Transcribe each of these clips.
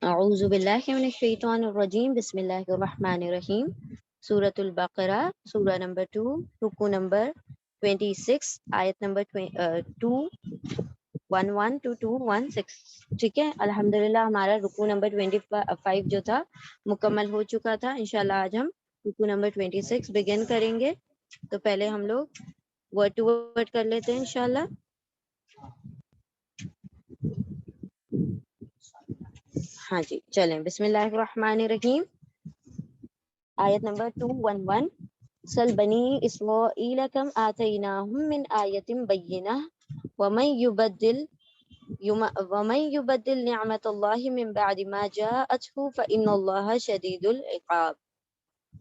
اعوذ باللہ من الشیطان الرجیم، بسم اللہ الرحمن الرحیم۔ سورۃ البقرہ، سورہ نمبر 2، رکو نمبر 26، آیت نمبر 211 to 216۔ ٹھیک ہے، الحمدللہ ہمارا رکو نمبر 25 جو تھا مکمل ہو چکا تھا۔ انشاءاللہ آج ہم رکو نمبر 26 بگن کریں گے۔ تو پہلے ہم لوگ ورڈ ٹو ورڈ کر لیتے ہیں انشاءاللہ۔ ہاں جی چلیں، بسم اللہ الرحمن الرحیم، آیت نمبر 211۔ سل بنی اسرائیل کم آتیناہم من آیت بینہ ومن یبدل نعمت اللہ من بعد ما جاءتہ فإن اللہ شدید العقاب۔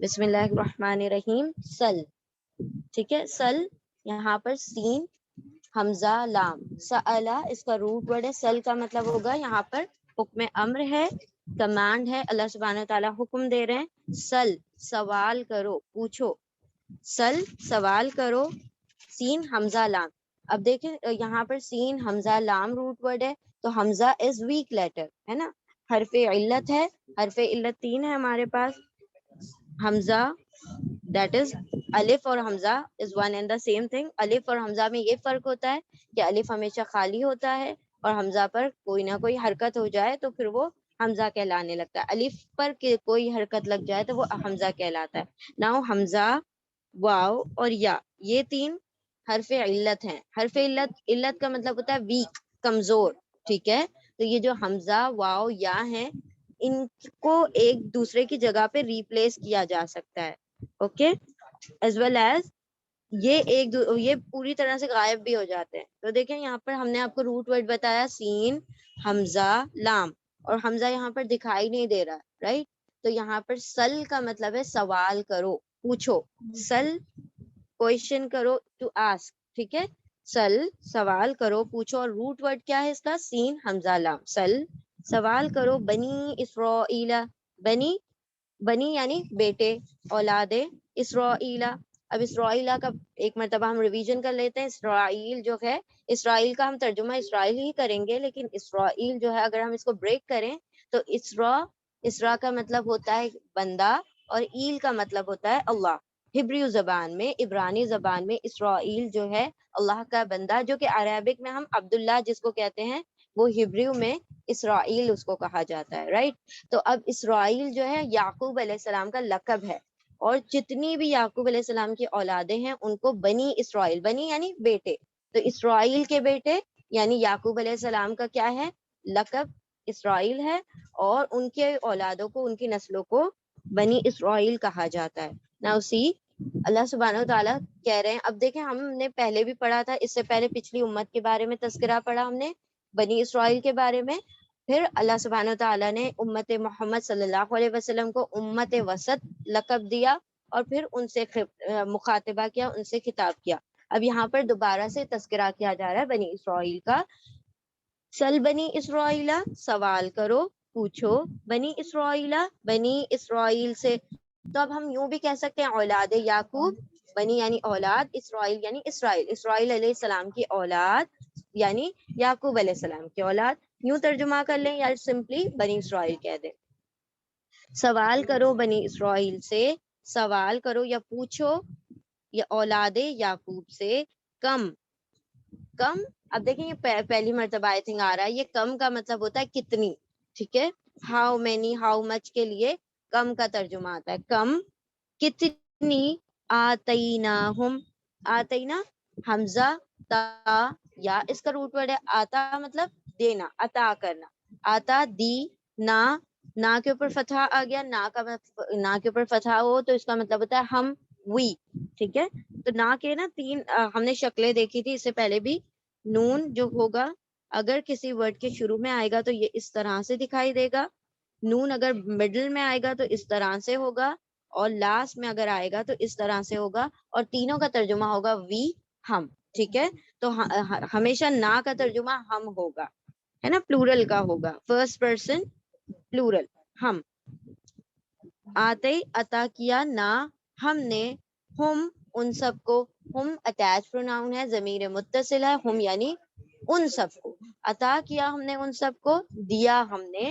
بسم اللہ الرحمن الرحیم۔ سل، ٹھیک ہے، سل یہاں پر سین حمزہ لام، سألا اس کا روٹ ورڈ ہے۔ سل کا مطلب ہوگا یہاں پر حکم امر ہے، کمانڈ ہے، اللہ سبحانہ وتعالیٰ حکم دے رہے ہیں۔ سل سوال کرو، پوچھو، سل سوال کرو، سین حمزہ لام۔ اب دیکھیں یہاں پر سین حمزہ لام روٹ ورڈ ہے، تو حمزہ از ویک لیٹر ہے نا، حرف علت ہے۔ حرف علت 3 ہے ہمارے پاس۔ حمزہ دیٹ از الف اور Hamza is one and the same thing. Alif اور حمزہ میں یہ فرق ہوتا ہے کہ الف ہمیشہ خالی ہوتا ہے اور حمزہ پر کوئی نہ کوئی حرکت ہو جائے تو پھر وہ حمزہ کہلانے لگتا ہے۔ الف پر کوئی حرکت لگ جائے تو وہ حمزہ کہلاتا ہے۔ ناؤ حمزہ، واو اور یا، یہ 3 حرف علت ہیں۔ حرف علت کا مطلب ہوتا ہے ویک، کمزور، ٹھیک ہے۔ تو یہ جو حمزہ، واو، یا ہیں، ان کو ایک دوسرے کی جگہ پہ ریپلیس کیا جا سکتا ہے، اوکے، ایز ویل ایز یہ پوری طرح سے غائب بھی ہو جاتے ہیں۔ تو دیکھیں یہاں پر ہم نے آپ کو روٹ ورڈ بتایا سین حمزہ لام، اور حمزہ یہاں پر دکھائی نہیں دے رہا، رائٹ۔ تو یہاں پر سل کا مطلب ہے سوال کرو، پوچھو، سل کوئسچن کرو، ٹو آسک، ٹھیک ہے۔ سل سوال کرو، پوچھو، اور روٹ ورڈ کیا ہے اس کا؟ سین حمزہ لام۔ سل سوال کرو بنی اسرائیل، بنی یعنی بیٹے، اولاد اسرائیل۔ اب اسرائیل کا ایک مرتبہ ہم ریویژن کر لیتے ہیں۔ اسرائیل جو ہے، اسرائیل کا ہم ترجمہ اسرائیل ہی کریں گے، لیکن اسرائیل جو ہے اگر ہم اس کو بریک کریں تو اسرا کا مطلب ہوتا ہے بندہ، اور ایل کا مطلب ہوتا ہے اللہ۔ ہبریو زبان میں، عبرانی زبان میں اسرائیل جو ہے اللہ کا بندہ، جو کہ عربک میں ہم عبداللہ جس کو کہتے ہیں، وہ ہبریو میں اسرائیل اس کو کہا جاتا ہے، رائٹ۔ تو اب اسرائیل جو ہے یعقوب علیہ السلام کا لقب ہے، اور جتنی بھی یعقوب علیہ السلام کی اولادیں ہیں ان کو بنی اسرائیل، بنی یعنی بیٹے، تو اسرائیل کے بیٹے یعنی یعقوب علیہ السلام کا کیا ہے؟ لقب اسرائیل ہے، اور ان کے اولادوں کو، ان کی نسلوں کو بنی اسرائیل کہا جاتا ہے۔ نا اسی اللہ سبحانہ و تعالیٰ کہہ رہے ہیں، اب دیکھیں ہم نے پہلے بھی پڑھا تھا، اس سے پہلے پچھلی امت کے بارے میں تذکرہ پڑھا ہم نے، بنی اسرائیل کے بارے میں۔ پھر اللہ سبحانہ و تعالیٰ نے امت محمد صلی اللہ علیہ وسلم کو امت وسط لقب دیا، اور پھر ان سے مخاطبہ کیا، ان سے خطاب کیا۔ اب یہاں پر دوبارہ سے تذکرہ کیا جا رہا ہے بنی اسرائیل کا۔ سل بنی اسرائیل، سوال کرو، پوچھو، بنی اسرائیل، بنی اسرائیل سے۔ تو اب ہم یوں بھی کہہ سکتے ہیں اولاد یعقوب، بنی یعنی اولاد، اسرائیل یعنی اسرائیل، اسرائیل علیہ السلام کی اولاد یعنی یعقوب علیہ السلام کی اولاد، یوں ترجمہ کر لیں یا سمپلی بنی اسرائیل کہہ دیں۔ سوال کرو بنی اسرائیل سے، سوال کرو یا پوچھو یا اولاد یعقوب سے، کم اب دیکھیں یہ پہلی مرتبہ آئی تھنک آ رہا ہے، یہ کم کا مطلب ہوتا ہے کتنی، ٹھیک ہے۔ ہاؤ مینی، ہاؤ مچ کے لیے کم کا ترجمہ آتا ہے، کم کتنی، آتیناہم، آتینا حمزہ تا یا، اس کا روٹ ورڈ ہے آتا، مطلب دینا، عطا کرنا، آتا دی، نا کے اوپر فتحہ آ گیا، نا کے اوپر فتحہ ہو تو اس کا مطلب ہوتا ہے ہم، وی، ٹھیک ہے۔ تو نا کے نا 3 ہم نے شکلیں دیکھی تھی اس سے پہلے بھی۔ نون جو ہوگا اگر کسی ورڈ کے شروع میں آئے گا تو یہ اس طرح سے دکھائی دے گا، نون اگر مڈل میں آئے گا تو اس طرح سے ہوگا، اور لاسٹ میں اگر آئے گا تو اس طرح سے ہوگا، اور تینوں کا ترجمہ ہوگا وی، ہم، ٹھیک ہے۔ تو ہمیشہ نا کا ترجمہ ہم ہوگا، ہے نا، پلورل کا ہوگا، فرسٹ پرسن پلورل، ہم۔ آتے عطا کیا، نا ہم نے، ہم ان سب کو، ہم اٹیچ پروناؤن ہے، ضمیر متصل ہے، ہم یعنی ان سب کو، عطا کیا ہم نے ان سب کو، دیا ہم نے،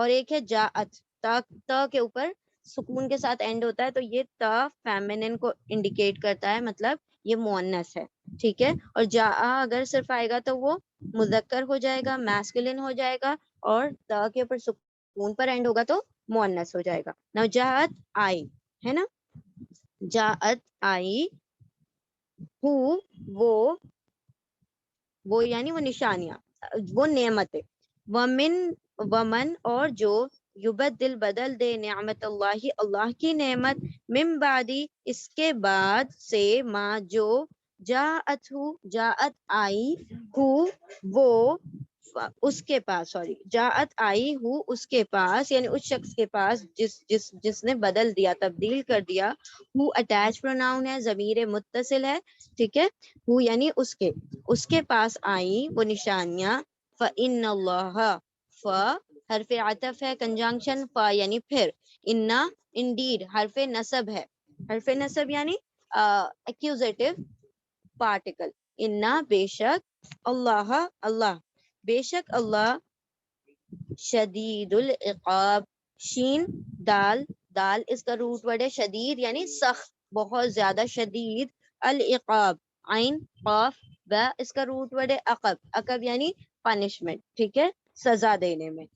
اور ایک ہے جاءت، تا کے اوپر سکون کے ساتھ اینڈ ہوتا ہے، تو یہ تا فیمنن کو انڈیکیٹ کرتا ہے، مطلب یہ مؤنث ہے، ٹھیک ہے. اور جاء اگر صرف آئے گا تو وہ مذکر ہو جائے گا، میسکولن ہو جائے گا، اور تا کے اوپر سکون پر اینڈ ہوگا تو مؤنث ہو جائے گا. نو جاءت آئی ہے نا، جاءت آئی، ہو وہ یعنی وہ نشانیاں، وہ نعمتیں، ومن اور جو یبدل بدل دے نعمت اللہ اللہ کی نعمت، من بعدی اس کے بعد سے، ما جو جاءت آئی ہو وہ اس کے پاس، جاءت آئی ہو اس کے پاس، یعنی اس شخص کے پاس جس نے بدل دیا، تبدیل کر دیا. ہو اٹیچ پروناؤن ہے، ضمیر متصل ہے، ٹھیک ہے. ہو یعنی اس کے پاس آئی وہ نشانیاں. فَإِنَّ اللَّهَ، ف حرف عطف ہے، کنجنکشن، فا یعنی پھر، انا انڈیڈ حرف نصب ہے، حرف نصب یعنی ایکوزیٹو پارٹیکل. انا بے شک، اللہ اللہ بے شک اللہ، شدید العقاب، شین دال، دال اس کا روٹ ورڈ ہے، شدید یعنی سخت، بہت زیادہ شدید. العقاب، عین قاف با اس کا روٹ ورڈ ہے، عقب، عقب یعنی پنشمنٹ، ٹھیک ہے، سزا دینے میں.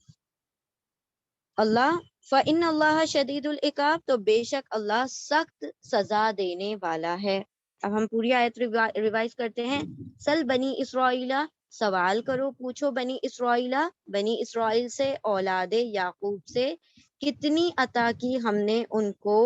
اللہ، فإن اللہ شدید العقاب، تو بے شک اللہ سخت سزا دینے والا ہے. اب ہم پوری آیت ریوائز کرتے ہیں. سل بنی اسرائیل، سوال کرو، پوچھو بنی اسرائیل سے، اولاد یعقوب سے، کتنی عطا کی ہم نے ان کو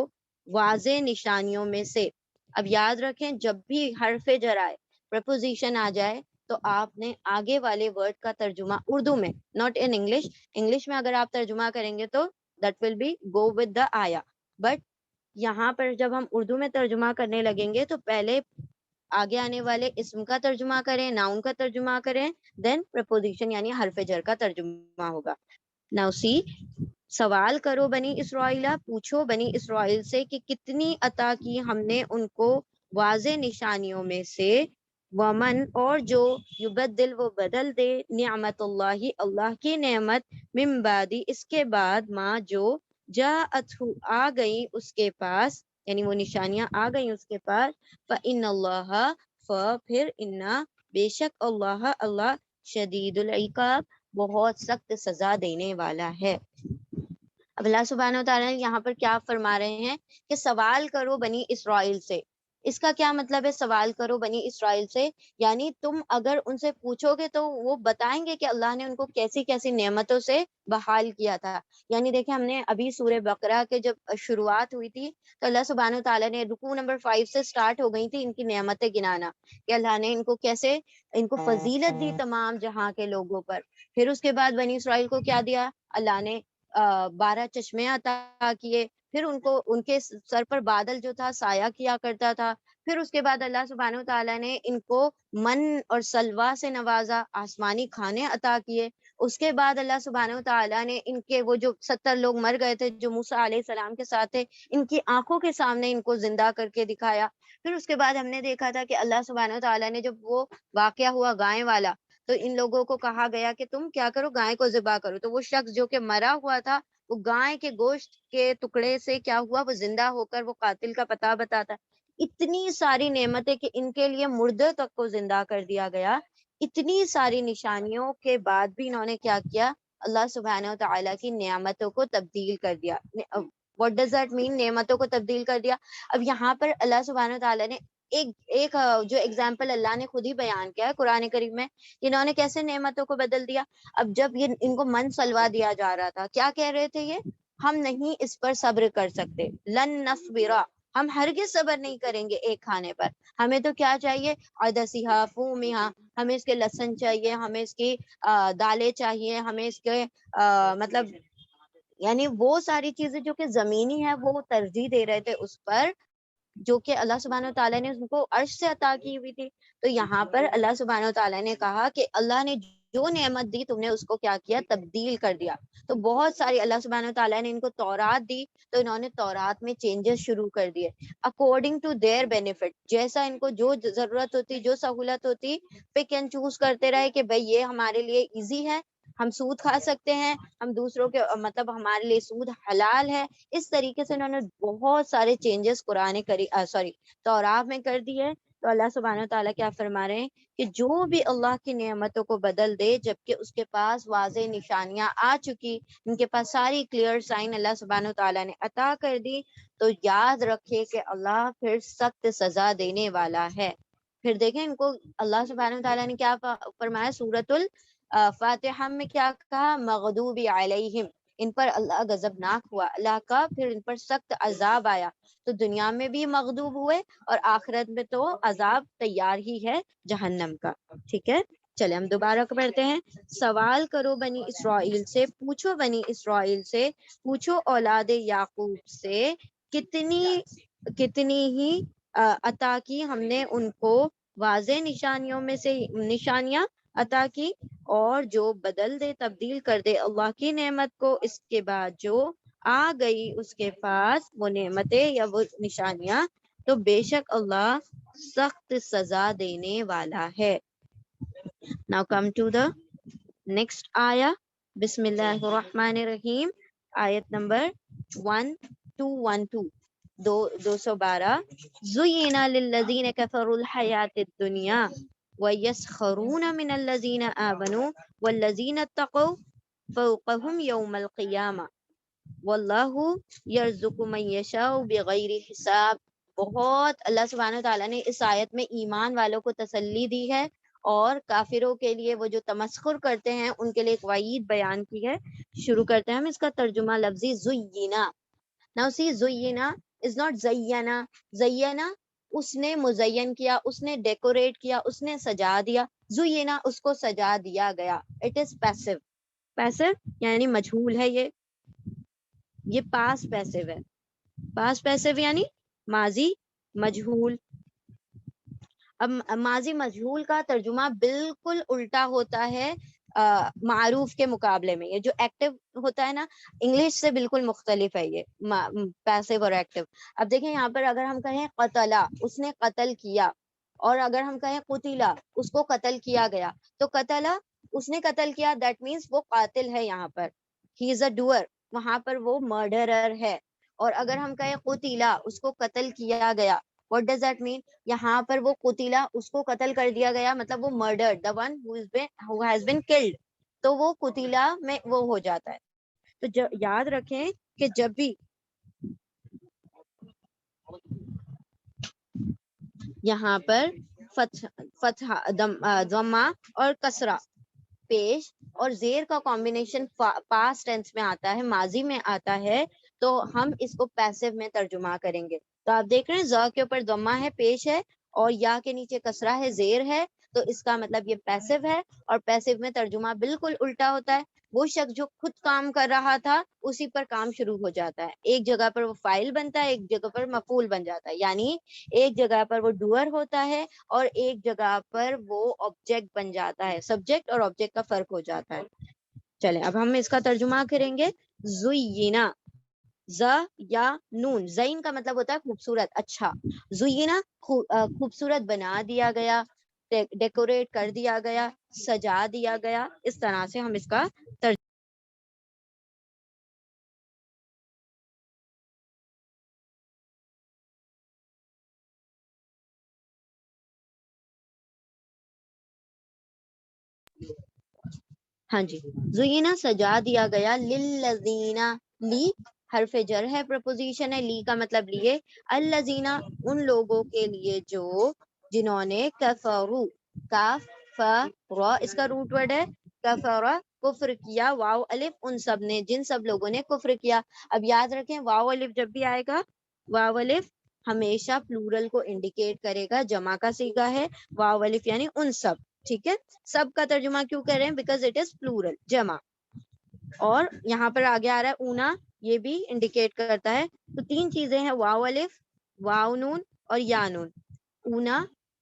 واضح نشانیوں میں سے. اب یاد رکھیں جب بھی حرف جر آئے، پریپوزیشن آ جائے، تو آپ نے آگے والے ورڈ کا ترجمہ اردو میں، ناٹ ان انگلش میں اگر آپ ترجمہ کریں گے تو that will be go with the آیا، بٹ یہاں پر جب ہم اردو میں ترجمہ کرنے لگیں گے تو پہلے آگے آنے والے اسم کا ترجمہ کریں، ناؤن کا ترجمہ کریں، دین پریپوزیشن یعنی حرف جر کا ترجمہ ہوگا. ناؤ سی، سوال کرو بنی اسرائیل، پوچھو بنی اسرائیل سے کہ کتنی عطا کی ہم نے ان کو واضح نشانیوں میں سے. ومن اور جو یبدل وہ بدل دے نعمت اللہ اللہ کی نعمت، من بعدی اس کے بعد، ما جو جاءت آ گئی اس کے پاس، یعنی وہ نشانیاں آ گئی اس کے پاس. فإن اللہ، پھر انا بے شک اللہ اللہ، شدید العقاب بہت سخت سزا دینے والا ہے. اب اللہ سبحانہ و تعالیٰ یہاں پر کیا فرما رہے ہیں کہ سوال کرو بنی اسرائیل سے. اس کا کیا مطلب ہے سوال کرو بنی اسرائیل سے؟ یعنی تم اگر ان سے پوچھو گے تو وہ بتائیں گے کہ اللہ نے ان کو کیسی کیسی نعمتوں سے بحال کیا تھا. یعنی دیکھیں ہم نے ابھی سورہ بقرہ کے جب شروعات ہوئی تھی تو اللہ سبحانہ و تعالیٰ نے رکوع نمبر 5 سے سٹارٹ ہو گئی تھی ان کی نعمتیں گنانا، کہ اللہ نے ان کو کیسے، ان کو فضیلت دی تمام جہاں کے لوگوں پر. پھر اس کے بعد بنی اسرائیل کو کیا دیا؟ اللہ نے 12 چشمے عطا کیے. پھر ان کو ان کے سر پر بادل جو تھا سایہ کیا کرتا تھا. پھر اس کے بعد اللہ سبحانہ و تعالیٰ نے ان کو من اور سلوا سے نوازا، آسمانی کھانے عطا کیے. اس کے بعد اللہ سبحانہ و تعالیٰ نے ان کے وہ جو 70 لوگ مر گئے تھے جو موسیٰ علیہ السلام کے ساتھ تھے، ان کی آنکھوں کے سامنے ان کو زندہ کر کے دکھایا. پھر اس کے بعد ہم نے دیکھا تھا کہ اللہ سبحانہ و تعالیٰ نے جب وہ واقعہ ہوا گائے والا، تو ان لوگوں کو کہا گیا کہ تم کیا کرو، گائے کو ذبح کرو. تو وہ شخص جو کہ مرا ہوا تھا وہ گائے کے گوشت کے ٹکڑے سے کیا ہوا، وہ زندہ ہو کر وہ قاتل کا پتہ بتاتا. اتنی ساری نعمتیں کہ ان کے لیے مردے تک کو زندہ کر دیا گیا. اتنی ساری نشانیوں کے بعد بھی انہوں نے کیا کیا؟ اللہ سبحانہ و تعالیٰ کی نعمتوں کو تبدیل کر دیا. What does that mean؟ نعمتوں کو تبدیل کر دیا. اب یہاں پر اللہ سبحانہ و تعالیٰ نے ایک جو اگزامپل اللہ نے خود ہی بیان کیا ہے قرآن کریم میں، انہوں نے کیسے نعمتوں کو بدل دیا. اب جب یہ ان کو من سلوا دیا جا رہا تھا، کیا کہہ رہے تھے یہ؟ ہم نہیں اس پر صبر کر سکتے، لن نصبرا، ہم ہرگز صبر نہیں کریں گے ایک کھانے پر. ہمیں تو کیا چاہیے؟ عدسیہا فومہا، ہمیں اس کے لہسن چاہیے، ہمیں اس کی دالیں چاہیے، ہمیں اس کے مطلب یعنی وہ ساری چیزیں جو کہ زمینی ہے وہ ترجیح دے رہے تھے اس پر جو کہ اللہ سبحانہ و تعالیٰ نے ان کو عرش سے عطا کی ہوئی تھی. تو یہاں پر اللہ سبحانہ و تعالیٰ نے کہا کہ اللہ نے جو نعمت دی تم نے اس کو کیا کیا؟ تبدیل کر دیا. تو بہت ساری اللہ سبحانہ و تعالیٰ نے ان کو تورات دی تو انہوں نے تورات میں چینجز شروع کر دیے اکارڈنگ ٹو دیئر بینیفٹ، جیسا ان کو جو ضرورت ہوتی، جو سہولت ہوتی، پک اینڈ چوز کرتے رہے کہ بھئی یہ ہمارے لیے ایزی ہے، ہم سود کھا سکتے ہیں، ہم دوسروں کے مطلب ہمارے لیے سود حلال ہے. اس طریقے سے انہوں نے بہت سارے چینجز توراہ میں کر دی ہے. تو اللہ سبحانہ تعالیٰ کیا فرما رہے ہیں کہ جو بھی اللہ کی نعمتوں کو بدل دے جبکہ اس کے پاس واضح نشانیاں آ چکی، ان کے پاس ساری کلیئر سائن اللہ سبحانہ تعالیٰ نے عطا کر دی، تو یاد رکھے کہ اللہ پھر سخت سزا دینے والا ہے. پھر دیکھیں ان کو اللہ سبحانہ تعالیٰ نے کیا فرمایا سورۃ الفاتحہ میں، کیا کہا؟ مغضوب علیہم، ان پر اللہ غضبناک ہوا، اللہ کا پھر ان پر سخت عذاب آیا. تو دنیا میں بھی مغضوب ہوئے اور آخرت میں تو عذاب تیار ہی ہے جہنم کا. ٹھیک ہے، چلے ہم دوبارہ پڑھتے ہیں. سوال کرو بنی اسرائیل سے، پوچھو بنی اسرائیل سے، پوچھو اولاد یعقوب سے، کتنی ہی عطا کی ہم نے ان کو واضح نشانیوں میں سے نشانیاں عطا کی، اور جو بدل دے تبدیل کر دے اللہ کی نعمت کو اس کے بعد جو آ گئی اس کے پاس وہ نعمتیں یا وہ نشانیاں، تو بے شک اللہ سخت سزا دینے والا ہے. Now come to the next ayah. بسم اللہ الرحمن الرحیم. آیت نمبر 1212 212. زُيِّنَ لِلَّذِينَ كَفَرُوا الْحَيَاةُ الدُّنْيَا وَيَسْخَرُونَ مِنَ الَّذِينَ آمَنُوا وَالَّذِينَ اتَّقَوْا فَوْقَهُمْ يَوْمَ الْقِيَامَةِ وَاللَّهُ يَرْزُقُ مَن يَشَاءُ بِغَيْرِ حساب. بہت اللہ سبحانہ تعالیٰ نے اس آیت میں ایمان والوں کو تسلی دی ہے، اور کافروں کے لیے وہ جو تمسخر کرتے ہیں ان کے لیے ایک وعید بیان کی ہے. شروع کرتے ہیں ہم اس کا ترجمہ لفظی زینا. Now see, زینا is not زینا. زینا اس نے مزین کیا، اس نے ڈیکوریٹ کیا، اس نے سجا دیا. زینا اس کو سجا دیا گیا. It is passive. پیسو یعنی مجہول ہے، یہ پاس پیسو ہے. پاس پیسو یعنی ماضی مجہول. اب ماضی مجہول کا ترجمہ بالکل الٹا ہوتا ہے معروف کے مقابلے میں. یہ جو ایکٹیو ہوتا ہے نا، انگلش سے بالکل مختلف ہے یہ پیسو اور ایکٹیو. اب دیکھیں یہاں پر اگر ہم کہیں قتلا، اس نے قتل کیا، اور اگر ہم کہیں قتلا، اس کو قتل کیا گیا، تو قتلا اس نے قتل کیا، دیٹ مینس وہ قاتل ہے. یہاں پر ہی از اے ڈوئر، وہاں پر وہ مرڈرر ہے. اور اگر ہم کہیں قتلا، اس کو قتل کیا گیا، what does that mean؟ یہاں پر وہ قتلا، اس کو قتل کر دیا گیا، مطلب وہ murdered, the one who has been killed. تو وہ قتلا میں وہ ہو جاتا ہے. تو یاد رکھیں کہ جب بھی یہاں پر فتح ضمہ اور کسرہ پیش اور زیر کا کمبینیشن پاسٹ ٹینس میں آتا ہے، ماضی میں آتا ہے، تو ہم اس کو پیسو میں ترجمہ کریں گے. تو آپ دیکھ رہے ہیں ضا کے اوپر ضمہ ہے، پیش ہے، اور یا کے نیچے کسرہ ہے، زیر ہے، تو اس کا مطلب یہ پیسو ہے. اور پیسو میں ترجمہ بالکل الٹا ہوتا ہے. وہ شخص جو خود کام کر رہا تھا اسی پر کام شروع ہو جاتا ہے. ایک جگہ پر وہ فاعل بنتا ہے، ایک جگہ پر مفعول بن جاتا ہے. یعنی ایک جگہ پر وہ ڈوئر ہوتا ہے اور ایک جگہ پر وہ آبجیکٹ بن جاتا ہے. سبجیکٹ اور آبجیکٹ کا فرق ہو جاتا ہے. چلیں اب ہم اس کا ترجمہ کریں گے. زینا، ز یا نون، زین کا مطلب ہوتا ہے خوبصورت، اچھا. زینا خوبصورت بنا دیا گیا، ڈیکوریٹ کر دیا گیا، سجا دیا گیا. اس طرح سے ہم اس کا ترجمہ. ہاں جی، زینا سجا دیا گیا، للذین، لی حرف جر ہے، پرپوزیشن ہے، لی کا مطلب لیے، الذین ان لوگوں کے لیے جو جنہوں نے کفروا، کاف فرا اس کا روٹ ورڈ ہے، کفرا کفر کیا، واو الف ان سب نے، جن سب لوگوں نے کفر کیا. اب یاد رکھیں واو الف جب بھی آئے گا، واو الف ہمیشہ پلورل کو انڈیکیٹ کرے گا، جمع کا صیغہ ہے. واو الف یعنی ان سب. ٹھیک ہے، سب کا ترجمہ کیوں کر رہے ہیں؟ بیکاز اٹ از پلورل، جمع. اور یہاں پر آگے آ رہا ہے اونا، یہ بھی انڈیکیٹ کرتا ہے. تو تین چیزیں ہیں، واو الف، واو نون اور یا نون. اونا،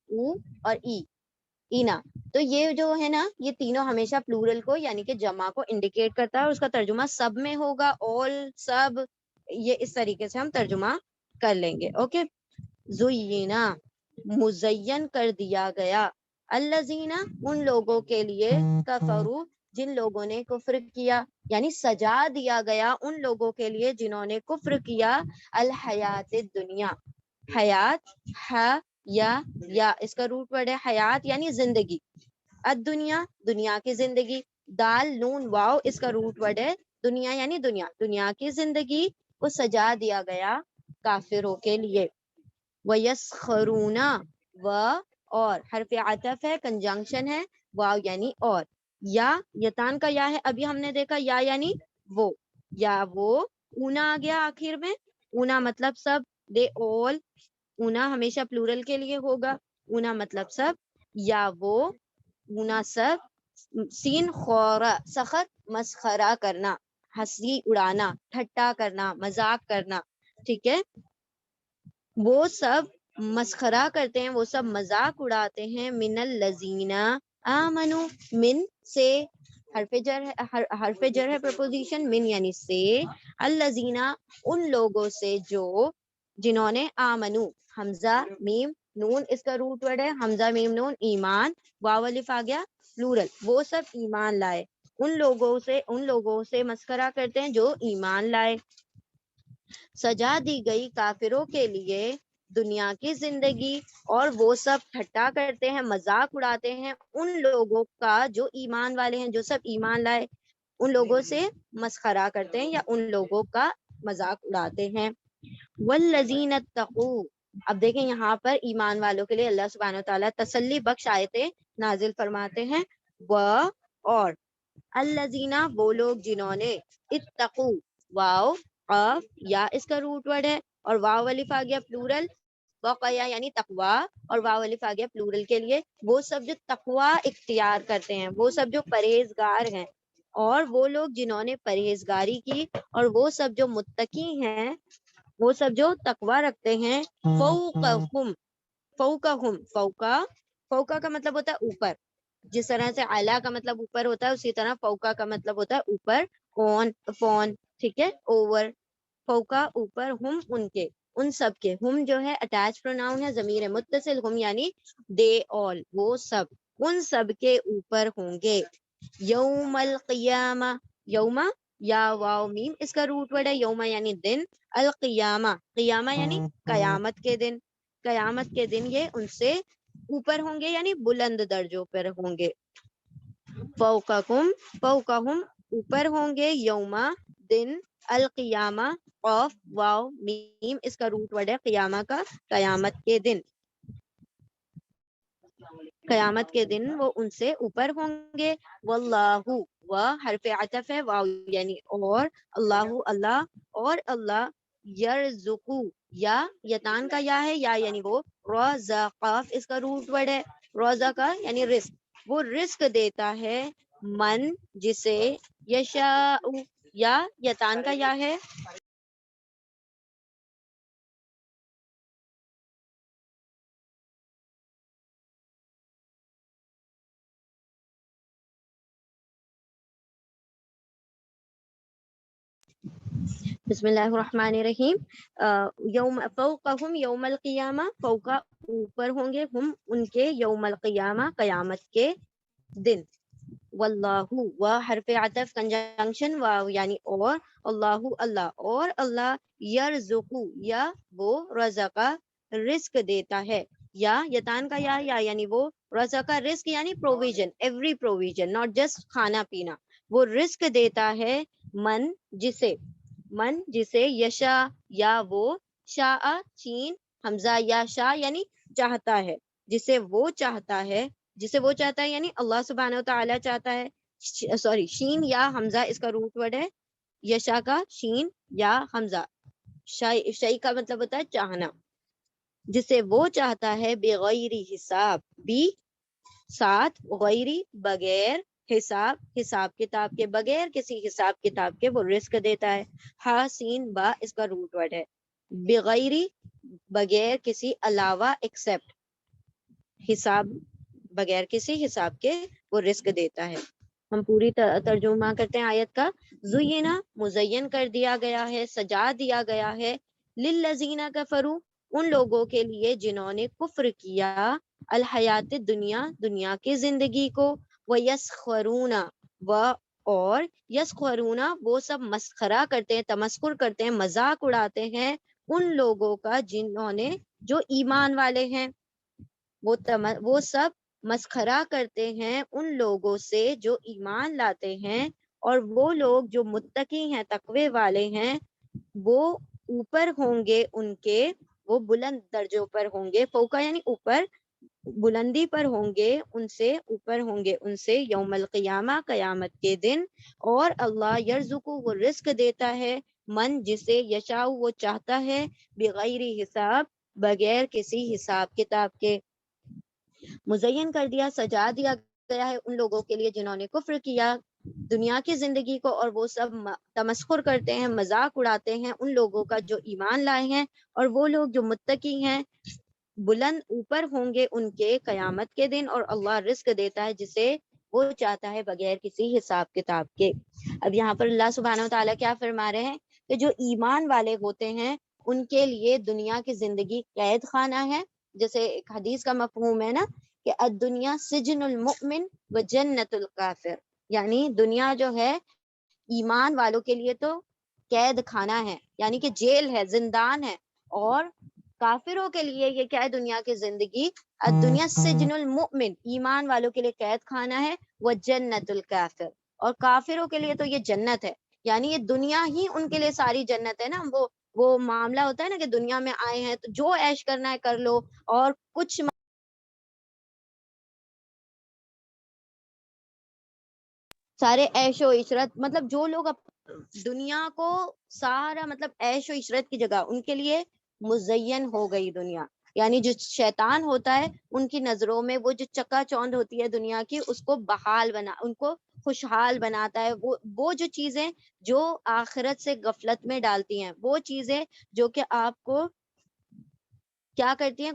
او اور ای، اینا. تو یہ جو ہے نا، یہ تینوں ہمیشہ پلورل کو یعنی کہ جمع کو انڈیکیٹ کرتا ہے، اور اس کا ترجمہ سب میں ہوگا، all، سب. یہ اس طریقے سے ہم ترجمہ کر لیں گے. اوکے، زینا مزین کر دیا گیا، الذین ان لوگوں کے لیے، کفروا جن لوگوں نے کفر کیا، یعنی سجا دیا گیا ان لوگوں کے لیے جنہوں نے کفر کیا، الحیات الدنیا، حیات، یا اس کا روٹ ورڈ ہے حیات یعنی زندگی، الدنیا دنیا کی زندگی، دال نون واو اس کا روٹ ورڈ ہے دنیا یعنی دنیا، دنیا کی زندگی کو سجا دیا گیا کافروں کے لیے۔ وَيَسْخَرُونَ و اور حرف عطف ہے، کنجنکشن ہے، واو یعنی اور، یا یتان کا یا ہے، ابھی ہم نے دیکھا یا یعنی وہ، یا وہ، اونا آ گیا آخر میں، اونا مطلب سب، دے all، اونا ہمیشہ پلورل کے لیے ہوگا، اونا مطلب سب، یا وہ، اونا سب، سین خورا سخت، مسخرہ کرنا، ہنسی اڑانا، ٹھٹا کرنا، مذاق کرنا، ٹھیک ہے، وہ سب مسخرہ کرتے ہیں، وہ سب مذاق اڑاتے ہیں، من الذین آمنو، من سے، حرف جر ہے پرپوزیشن، من یعنی سے، الذین ان لوگوں سے جو، جنہوں نے آمنو، حمزہ میم نون اس کا روٹ ورڈ ہے، حمزہ میم نون ایمان، واو الف آ گیا پلورل، وہ سب ایمان لائے، ان لوگوں سے مسخرہ کرتے ہیں جو ایمان لائے۔ سجا دی گئی کافروں کے لیے دنیا کی زندگی، اور وہ سب ٹھٹا کرتے ہیں، مذاق اڑاتے ہیں ان لوگوں کا جو ایمان والے ہیں، جو سب ایمان لائے، ان لوگوں سے مسخرہ کرتے ہیں یا ان لوگوں کا مذاق اڑاتے ہیں۔ والذین اتقوا، اب دیکھیں یہاں پر ایمان والوں کے لیے اللہ سبحانہ وتعالیٰ تسلی بخش آیتیں نازل فرماتے ہیں، اور الذین وہ لوگ جنہوں نے، اتقوا واو قاف یا اس کا روٹ ورڈ ہے، اور واو الف آ گیا پلورل، وقیا یعنی تقوا، اور واو الف آ گیا پلورل کے لیے، وہ سب جو تقوا اختیار کرتے ہیں، وہ سب جو پرہیزگار ہیں، اور وہ لوگ جنہوں نے پرہیزگاری کی، اور وہ سب جو متقی ہیں، وہ سب جو تقوا رکھتے ہیں، فوقہم، فوقا کا مطلب ہوتا ہے اوپر، جس طرح سے اعلیٰ کا مطلب اوپر ہوتا ہے، اسی طرح فوقا کا مطلب ہوتا ہے اوپر، فون، ٹھیک ہے، اوور، فوقا اوپر، ہم ان کے، ان سب کے، ہم جو ہے اٹیچ پروناؤن ہے، ضمیر متصل، ہم یعنی دے all، وہ سب، ان سب کے اوپر ہوں گے، یوم القیامہ، یوم یا واو میم اس کا روٹ ورڈ ہے، یوم یعنی دن، القیامہ، قیامہ یعنی قیامت کے دن، قیامت کے دن یہ ان سے اوپر ہوں گے یعنی بلند درجوں پر ہوں گے، فوقہم اوپر ہوں گے، یوما دن، القیامہ قاف واو میم اس کا روٹ ورڈ ہے قیامہ کا، قیامت کے دن، قیامت کے دن وہ ان سے اوپر ہوں گے، واللہ و حرف عطف ہے، واو یعنی اور، اللہ اللہ، اور اللہ، یرزقو یا یتان کا یا ہے، یا یعنی وہ، رزقاف اس کا روٹ ورڈ ہے، رزقا یعنی رزق، وہ رزق دیتا ہے، من جسے، یشاء یا یتان کا یا ہے، بسم اللہ الرحمن الرحیم، یوم فوقہم یوم القیامہ، فوقا اوپر ہوں گے، ہم ان کے، یوم القیامہ قیامت کے دن، واللہ و حرف عطف کنجنکشن واو یعنی اور، اللہ اللہ، اور اللہ، یرزقو یا وہ، رزقا رزق دیتا ہے، یا یتان کا یا یعنی وہ، رزقا رزق یعنی provision, every provision, not just کھانا پینا، وہ رزق دیتا ہے، من جسے، یشا یا وہ، شاء چین حمزہ یا شاء یعنی چاہتا ہے، جسے وہ چاہتا ہے، یعنی اللہ سبحانہ و تعالیٰ چاہتا ہے، سوری شین یا حمزہ اس کا روٹ ورڈ ہے، یشا کا شین یا حمزہ، شئی کا مطلب ہوتا ہے چاہنا، جسے وہ چاہتا ہے، بغیر حساب، بھی ساتھ، غیری بغیر، حساب کتاب کے، بغیر کسی حساب کتاب کے وہ رزق دیتا ہے، ہا سین با اس کا روٹ ورڈ ہے، بغیری بغیر کسی، علاوہ ایکسپٹ، حساب بغیر کسی حساب کے وہ رزق دیتا ہے۔ ہم پوری ترجمہ کرتے ہیں آیت کا، زینا مزین کر دیا گیا ہے، سجا دیا گیا ہے، للذین کفروا ان لوگوں کے لیے جنہوں نے کفر کیا، الحیات دنیا کی زندگی کو، ویسخرون اور یسخرونا وہ سب مسخرہ کرتے ہیں، تمسخر کرتے ہیں، مذاق اڑاتے ہیں ان لوگوں کا جنہوں نے جو ایمان والے ہیں، وہ سب مسخرہ کرتے ہیں ان لوگوں سے جو ایمان لاتے ہیں، اور وہ لوگ جو متقی ہیں، تقوی والے ہیں، وہ اوپر ہوں گے ان کے، وہ بلند درجوں پر ہوں گے، فوقا یعنی اوپر، بلندی پر ہوں گے ان سے، اوپر ہوں گے ان سے یوم القیامہ قیامت کے دن۔ اور اللہ یرزق وہ رزق دیتا ہے من جسے یشاء وہ چاہتا ہے، بغیر حساب بغیر کسی حساب کتاب کے۔ مزین کر دیا، سجا دیا گیا ہے ان لوگوں کے لیے جنہوں نے کفر کیا دنیا کی زندگی کو، اور وہ سب تمسخر کرتے ہیں، مذاق اڑاتے ہیں ان لوگوں کا جو ایمان لائے ہیں، اور وہ لوگ جو متقی ہیں بلند اوپر ہوں گے ان کے قیامت کے دن، اور اللہ رزق دیتا ہے جسے وہ چاہتا ہے بغیر کسی حساب کتاب کے۔ اب یہاں پر اللہ سبحانہ و تعالیٰ کیا فرما رہے ہیں کہ جو ایمان والے ہوتے ہیں ان کے لیے دنیا کی زندگی قید خانہ ہے، جیسے ایک حدیث کا مفہوم ہے نا کہ الدنیا سجن المؤمن و جنت الکافر، یعنی دنیا جو ہے ایمان والوں کے لیے تو قید خانہ ہے، یعنی کہ جیل ہے، زندان ہے، اور کافروں کے لیے یہ کیا ہے دنیا کی زندگی، الدنیا سجن المؤمن ایمان والوں کے لیے قید خانہ ہے، وہ جنت الکافر، اور کافروں کے لیے تو یہ جنت ہے، یعنی یہ دنیا ہی ان کے لیے ساری جنت ہے نا۔ وہ معاملہ ہوتا ہے نا کہ دنیا میں آئے ہیں تو جو عیش کرنا ہے کر لو، اور کچھ سارے عیش و عشرت، مطلب جو لوگ دنیا کو سارا مطلب عیش و عشرت کی جگہ ان کے لیے مزین ہو گئی دنیا، یعنی جو شیطان ہوتا ہے ان کی نظروں میں وہ جو چکا چوند ہوتی ہے دنیا کی، اس کو بحال بنا، ان کو خوشحال بناتا ہے، وہ جو چیزیں جو آخرت سے غفلت میں ڈالتی ہیں، وہ چیزیں جو کہ آپ کو کیا کرتی ہیں،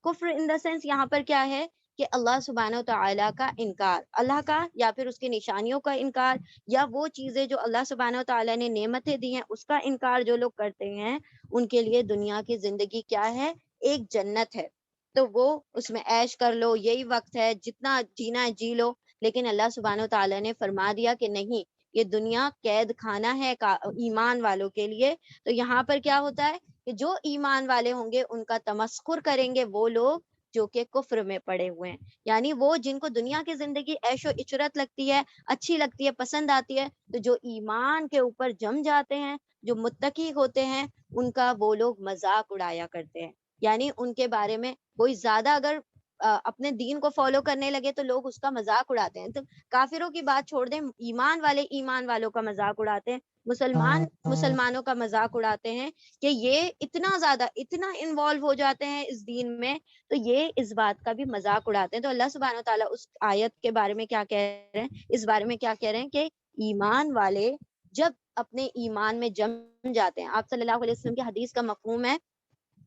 کفر ان دا سینس یہاں پر کیا ہے کہ اللہ سبحانہ و تعالیٰ کا انکار، اللہ کا یا پھر اس کی نشانیوں کا انکار، یا وہ چیزیں جو اللہ سبحانہ و تعالیٰ نے نعمتیں دی ہیں اس کا انکار جو لوگ کرتے ہیں، ان کے لیے دنیا کی زندگی کیا ہے، ایک جنت ہے، تو وہ اس میں عیش کر لو، یہی وقت ہے، جتنا جینا ہے جی لو۔ لیکن اللہ سبحانہ و تعالیٰ نے فرما دیا کہ نہیں، یہ دنیا قید خانہ ہے ایمان والوں کے لیے۔ تو یہاں پر کیا ہوتا ہے کہ جو ایمان والے ہوں گے ان کا تمسخر کریں گے وہ لوگ جو کہ کفر میں پڑے ہوئے ہیں، یعنی وہ جن کو دنیا کی زندگی عیش و عشرت لگتی ہے، اچھی لگتی ہے، پسند آتی ہے، تو جو ایمان کے اوپر جم جاتے ہیں، جو متقی ہوتے ہیں، ان کا وہ لوگ مذاق اڑایا کرتے ہیں، یعنی ان کے بارے میں کوئی زیادہ اگر اپنے دین کو فالو کرنے لگے تو لوگ اس کا مذاق اڑاتے ہیں۔ تو کافروں کی بات چھوڑ دیں، ایمان والے ایمان والوں کا مذاق اڑاتے ہیں، مسلمانوں کا مذاق اڑاتے ہیں کہ یہ اتنا زیادہ اتنا انوالو ہو جاتے ہیں اس دین میں، تو یہ اس بات کا بھی مذاق اڑاتے ہیں۔ تو اللہ سبحانہ و تعالیٰ اس آیت کے بارے میں کیا کہہ رہے ہیں، اس بارے میں کیا کہہ رہے ہیں کہ ایمان والے جب اپنے ایمان میں جم جاتے ہیں، آپ صلی اللہ علیہ وسلم کی حدیث کا مفہوم ہے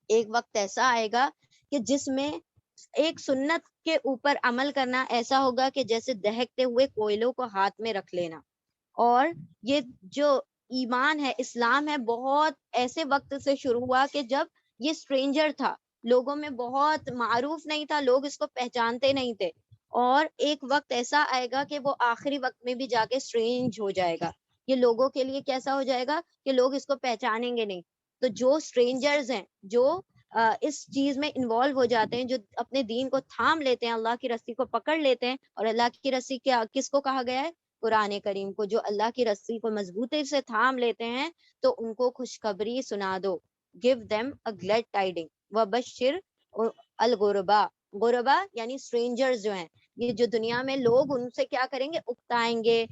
ایک وقت ایسا آئے گا کہ جس میں ایک سنت کے اوپر عمل کرنا ایسا ہوگا کہ جیسے دہکتے ہوئے کوئلوں کو ہاتھ میں رکھ لینا، اور یہ جو ایمان ہے، اسلام ہے، بہت ایسے وقت سے شروع ہوا کہ جب یہ اسٹرینجر تھا، لوگوں میں بہت معروف نہیں تھا، لوگ اس کو پہچانتے نہیں تھے، اور ایک وقت ایسا آئے گا کہ وہ آخری وقت میں بھی جا کے اسٹرینج ہو جائے گا، یہ لوگوں کے لیے کیسا ہو جائے گا کہ لوگ اس کو پہچانیں گے نہیں۔ تو جو اسٹرینجرز ہیں، جو اس چیز میں انوالو ہو جاتے ہیں، جو اپنے دین کو تھام لیتے ہیں، اللہ کی رسی کو پکڑ لیتے ہیں، اور اللہ کی رسی کس کو کہا گیا ہے، قرآن کریم کو، جو اللہ کی رسی کو مضبوطی سے تھام لیتے ہیں تو ان کو خوشخبری سنا دو، give them a glad tiding وبشر الغربا، غربا یعنی strangers جو ہیں، یہ جو دنیا میں لوگ ان سے کیا کریں گے، اکتائیں گے،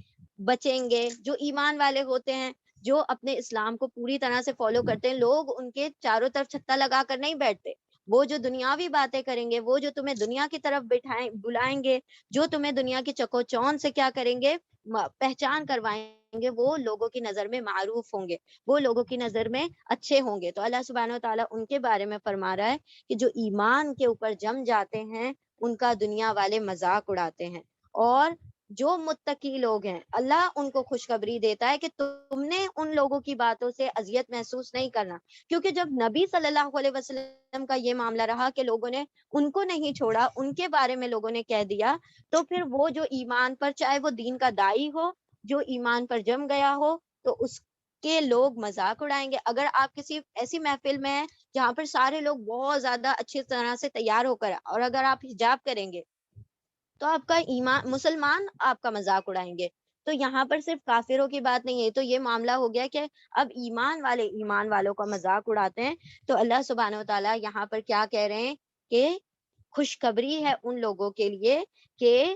بچیں گے، جو ایمان والے ہوتے ہیں، جو اپنے اسلام کو پوری طرح سے فالو کرتے ہیں، لوگ ان کے چاروں طرف چھتا لگا کر نہیں بیٹھتے، وہ جو دنیاوی باتیں کریں گے، وہ جو تمہیں دنیا کی طرف بلائیں گے، جو تمہیں دنیا کی چکو چون سے کیا کریں گے، پہچان کروائیں گے، وہ لوگوں کی نظر میں معروف ہوں گے، وہ لوگوں کی نظر میں اچھے ہوں گے۔ تو اللہ سبحانہ و تعالیٰ ان کے بارے میں فرما رہا ہے کہ جو ایمان کے اوپر جم جاتے ہیں ان کا دنیا والے مذاق اڑاتے ہیں، اور جو متقی لوگ ہیں اللہ ان کو خوشخبری دیتا ہے کہ تم نے ان لوگوں کی باتوں سے اذیت محسوس نہیں کرنا، کیونکہ جب نبی صلی اللہ علیہ وسلم کا یہ معاملہ رہا کہ لوگوں نے ان کو نہیں چھوڑا، ان کے بارے میں لوگوں نے کہہ دیا، تو پھر وہ جو ایمان پر، چاہے وہ دین کا دائی ہو، جو ایمان پر جم گیا ہو، تو اس کے لوگ مذاق اڑائیں گے۔ اگر آپ کسی ایسی محفل میں ہیں جہاں پر سارے لوگ بہت زیادہ اچھی طرح سے تیار ہو کر، اور اگر آپ حجاب کریں گے تو آپ کا ایمان، مسلمان آپ کا مذاق اڑائیں گے۔ تو یہاں پر صرف کافروں کی بات نہیں ہے، تو یہ معاملہ ہو گیا کہ اب ایمان والوں کا مذاق اڑاتے ہیں۔ تو اللہ سبحانہ و تعالیٰ یہاں پر کیا کہہ رہے ہیں کہ خوشخبری ہے ان لوگوں کے لیے کہ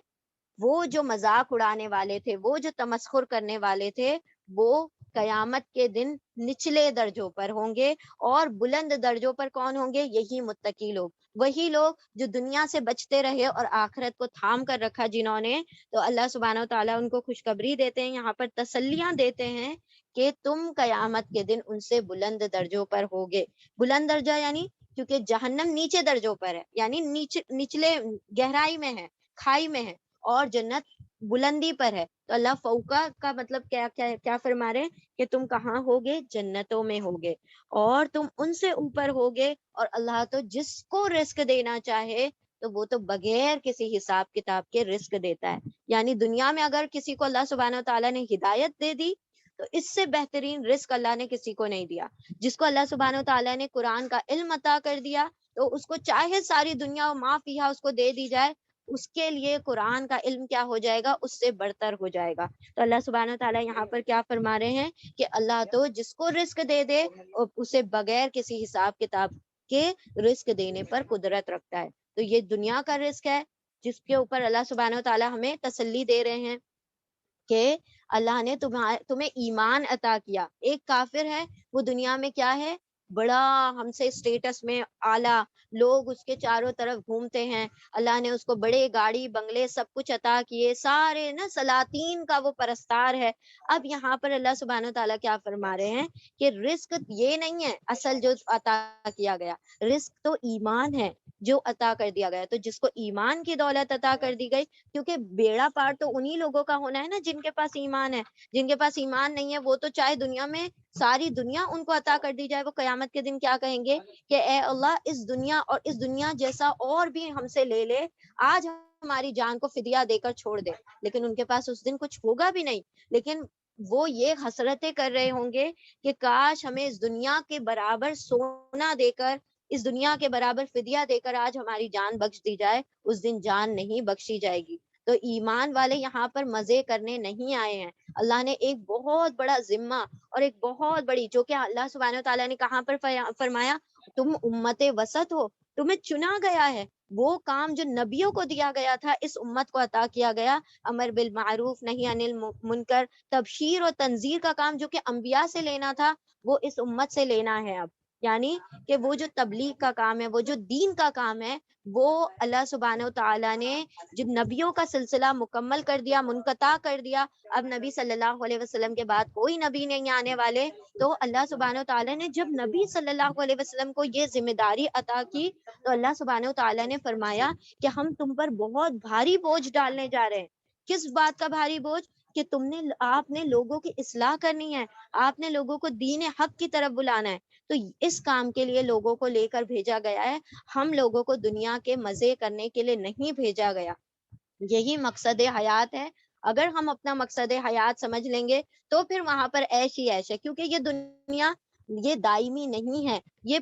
وہ جو مذاق اڑانے والے تھے، وہ جو تمسخر کرنے والے تھے، وہ قیامت کے دن نچلے درجوں پر ہوں گے، اور بلند درجوں پر کون ہوں گے؟ یہی متقی لوگ، وہی لوگ جو دنیا سے بچتے رہے اور آخرت کو تھام کر رکھا جنہوں نے۔ تو اللہ سبحانہ و تعالیٰ ان کو خوشخبری دیتے ہیں، یہاں پر تسلیاں دیتے ہیں کہ تم قیامت کے دن ان سے بلند درجوں پر ہوگے۔ بلند درجہ یعنی، کیونکہ جہنم نیچے درجوں پر ہے، یعنی نچلے گہرائی میں ہے، کھائی میں ہے، اور جنت بلندی پر ہے۔ تو اللہ فوقا کا مطلب کیا کیا کیا فرما رہے ہیں کہ تم کہاں ہوگے؟ جنتوں میں ہوگے، اور تم ان سے اوپر ہوگے۔ اور اللہ تو جس کو رزق دینا چاہے تو وہ تو بغیر کسی حساب کتاب کے رزق دیتا ہے۔ یعنی دنیا میں اگر کسی کو اللہ سبحانہ و تعالیٰ نے ہدایت دے دی تو اس سے بہترین رزق اللہ نے کسی کو نہیں دیا۔ جس کو اللہ سبحانہ و تعالیٰ نے قرآن کا علم عطا کر دیا تو اس کو چاہے ساری دنیا و ما فیہا اس کو دے دی جائے، اس کے لیے قرآن کا علم کیا ہو جائے گا؟ اس سے برتر ہو جائے گا۔ تو اللہ سبحانہ و تعالیٰ یہاں پر کیا فرما رہے ہیں کہ اللہ تو جس کو رزق دے دے اور اسے بغیر کسی حساب کتاب کے رزق دینے پر قدرت رکھتا ہے۔ تو یہ دنیا کا رزق ہے جس کے اوپر اللہ سبحانہ و تعالیٰ ہمیں تسلی دے رہے ہیں کہ اللہ نے تمہیں ایمان عطا کیا۔ ایک کافر ہے، وہ دنیا میں کیا ہے؟ بڑا ہم سے اسٹیٹس میں اعلیٰ، لوگ اس کے چاروں طرف گھومتے ہیں، اللہ نے اس کو بڑے گاڑی بنگلے سب کچھ عطا کیے، سارے نا سلاطین کا وہ پرستار ہے۔ اب یہاں پر اللہ سبحانہ و تعالیٰ کیا فرما رہے ہیں کہ رزق یہ نہیں ہے اصل جو عطا کیا گیا، رزق تو ایمان ہے جو عطا کر دیا گیا۔ تو جس کو ایمان کی دولت عطا کر دی گئی، کیونکہ بیڑا پار تو انہی لوگوں کا ہونا ہے نا جن کے پاس ایمان ہے۔ جن کے پاس ایمان نہیں ہے وہ تو چاہے دنیا میں ساری دنیا ان کو عطا کر دی جائے، وہ قیامت کے دن کیا کہیں گے کہ اے اللہ اس دنیا اور اس دنیا جیسا اور بھی ہم سے لے لے، آج ہماری جان کو فدیہ دے کر چھوڑ دے۔ لیکن ان کے پاس اس دن کچھ ہوگا بھی نہیں، لیکن وہ یہ حسرتیں کر رہے ہوں گے کہ کاش ہمیں اس دنیا کے برابر سونا دے کر، اس دنیا کے برابر فدیہ دے کر آج ہماری جان بخش دی جائے۔ اس دن جان نہیں بخشی جائے گی۔ تو ایمان والے یہاں پر مزے کرنے نہیں آئے ہیں۔ اللہ نے ایک بہت بڑا ذمہ اور ایک بہت بڑی، جو کہ اللہ سبحانہ و تعالیٰ نے کہاں پر فرمایا، تم امت وسط ہو، تمہیں چنا گیا ہے۔ وہ کام جو نبیوں کو دیا گیا تھا اس امت کو عطا کیا گیا، امر بالمعروف نہی عن المنکر، تبشیر اور تنذیر کا کام جو کہ انبیاء سے لینا تھا وہ اس امت سے لینا ہے اب۔ یعنی کہ وہ جو تبلیغ کا کام ہے، وہ جو دین کا کام ہے، وہ اللہ سبحانہ و تعالیٰ نے جو نبیوں کا سلسلہ مکمل کر دیا، منقطع کر دیا۔ اب نبی صلی اللہ علیہ وسلم کے بعد کوئی نبی نہیں آنے والے۔ تو اللہ سبحانہ و تعالیٰ نے جب نبی صلی اللہ علیہ وسلم کو یہ ذمہ داری عطا کی تو اللہ سبحانہ و تعالیٰ نے فرمایا کہ ہم تم پر بہت بھاری بوجھ ڈالنے جا رہے ہیں۔ کس بات کا بھاری بوجھ؟ کہ آپ نے لوگوں کی اصلاح کرنی ہے، آپ نے لوگوں کو دین حق کی طرف بلانا ہے۔ تو اس کام کے لیے لوگوں کو لے کر بھیجا گیا ہے، ہم لوگوں کو دنیا کے مزے کرنے کے لیے نہیں بھیجا گیا۔ یہی مقصد حیات ہے۔ اگر ہم اپنا مقصد حیات سمجھ لیں گے تو پھر وہاں پر عیش ہی عیش ہے، کیونکہ یہ دنیا یہ دائمی نہیں ہے، یہ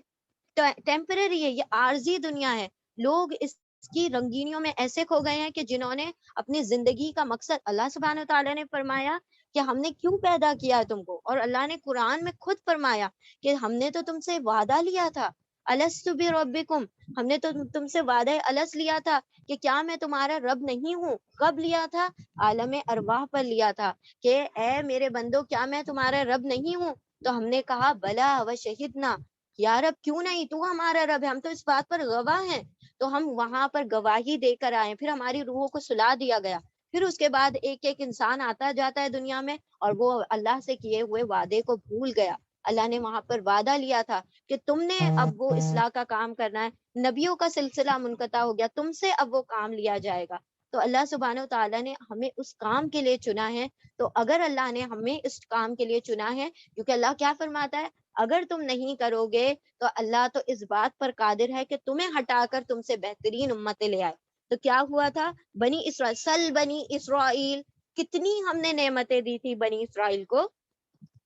ٹیمپرری ہے، یہ عارضی دنیا ہے۔ لوگ اس کی رنگینیوں میں ایسے کھو گئے ہیں کہ جنہوں نے اپنی زندگی کا مقصد، اللہ سبحانہ تعالیٰ نے فرمایا کہ ہم نے کیوں پیدا کیا ہے تم کو، اور اللہ نے قرآن میں خود فرمایا کہ ہم نے تو تم سے وعدہ لیا تھا، الست بربکم، ہم نے تو تم سے وعدہ الست لیا تھا کہ کیا میں تمہارا رب نہیں ہوں۔ کب لیا تھا؟ عالم ارواح پر لیا تھا کہ اے میرے بندو کیا میں تمہارا رب نہیں ہوں؟ تو ہم نے کہا بلا و شہدنا، یا رب کیوں نہیں، تو ہمارا رب ہے، ہم تو اس بات پر گواہ ہیں۔ تو ہم وہاں پر گواہی دے کر آئے، پھر ہماری روحوں کو سلا دیا گیا۔ پھر اس کے بعد ایک ایک انسان آتا جاتا ہے دنیا میں اور وہ اللہ سے کیے ہوئے وعدے کو بھول گیا۔ اللہ نے وہاں پر وعدہ لیا تھا کہ تم نے اب وہ اصلاح کا کام کرنا ہے، نبیوں کا سلسلہ منقطع ہو گیا، تم سے اب وہ کام لیا جائے گا۔ تو اللہ سبحانہ وتعالیٰ نے ہمیں اس کام کے لیے چنا ہے. تو اگر اللہ نے ہمیں اس کام کے لیے چنا ہے، کیونکہ اللہ کیا فرماتا ہے، اگر تم نہیں کرو گے تو اللہ تو اس بات پر قادر ہے کہ تمہیں ہٹا کر تم سے بہترین امتیں لے آئے. تو کیا ہوا تھا، بنی اسرائیل، سل بنی اسرائیل، کتنی ہم نے نعمتیں دی تھی بنی اسرائیل کو،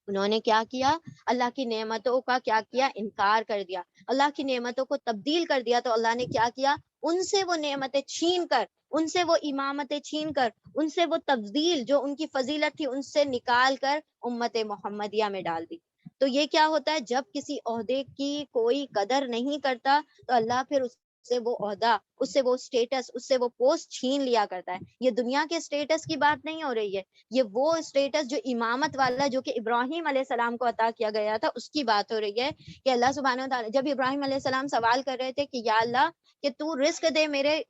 انہوں نے کیا کیا، اللہ کی نعمتوں کا کیا کیا، انکار کر دیا، اللہ کی نعمتوں کو تبدیل کر دیا. تو اللہ نے کیا کیا، ان سے وہ نعمتیں چھین کر، ان سے وہ امامتیں چھین کر، ان سے وہ تفضیل جو ان کی فضیلت تھی ان سے نکال کر امت محمدیہ میں ڈال دی. تو یہ کیا ہوتا ہے، جب کسی عہدے کی کوئی قدر نہیں کرتا تو اللہ پھر اس سے وہ عہدہ، اس سے وہ اسٹیٹس، اس سے وہ پوسٹ چھین لیا کرتا ہے. یہ دنیا کے اسٹیٹس کی بات نہیں ہو رہی ہے، یہ وہ اسٹیٹس جو امامت والا جو کہ ابراہیم علیہ السلام کو عطا کیا گیا تھا اس کی بات ہو رہی ہے. کہ اللہ سبحانہ وتعالی جب ابراہیم علیہ السلام سوال کر رہے تھے کہ یا اللہ کہ تو رزق دے میرے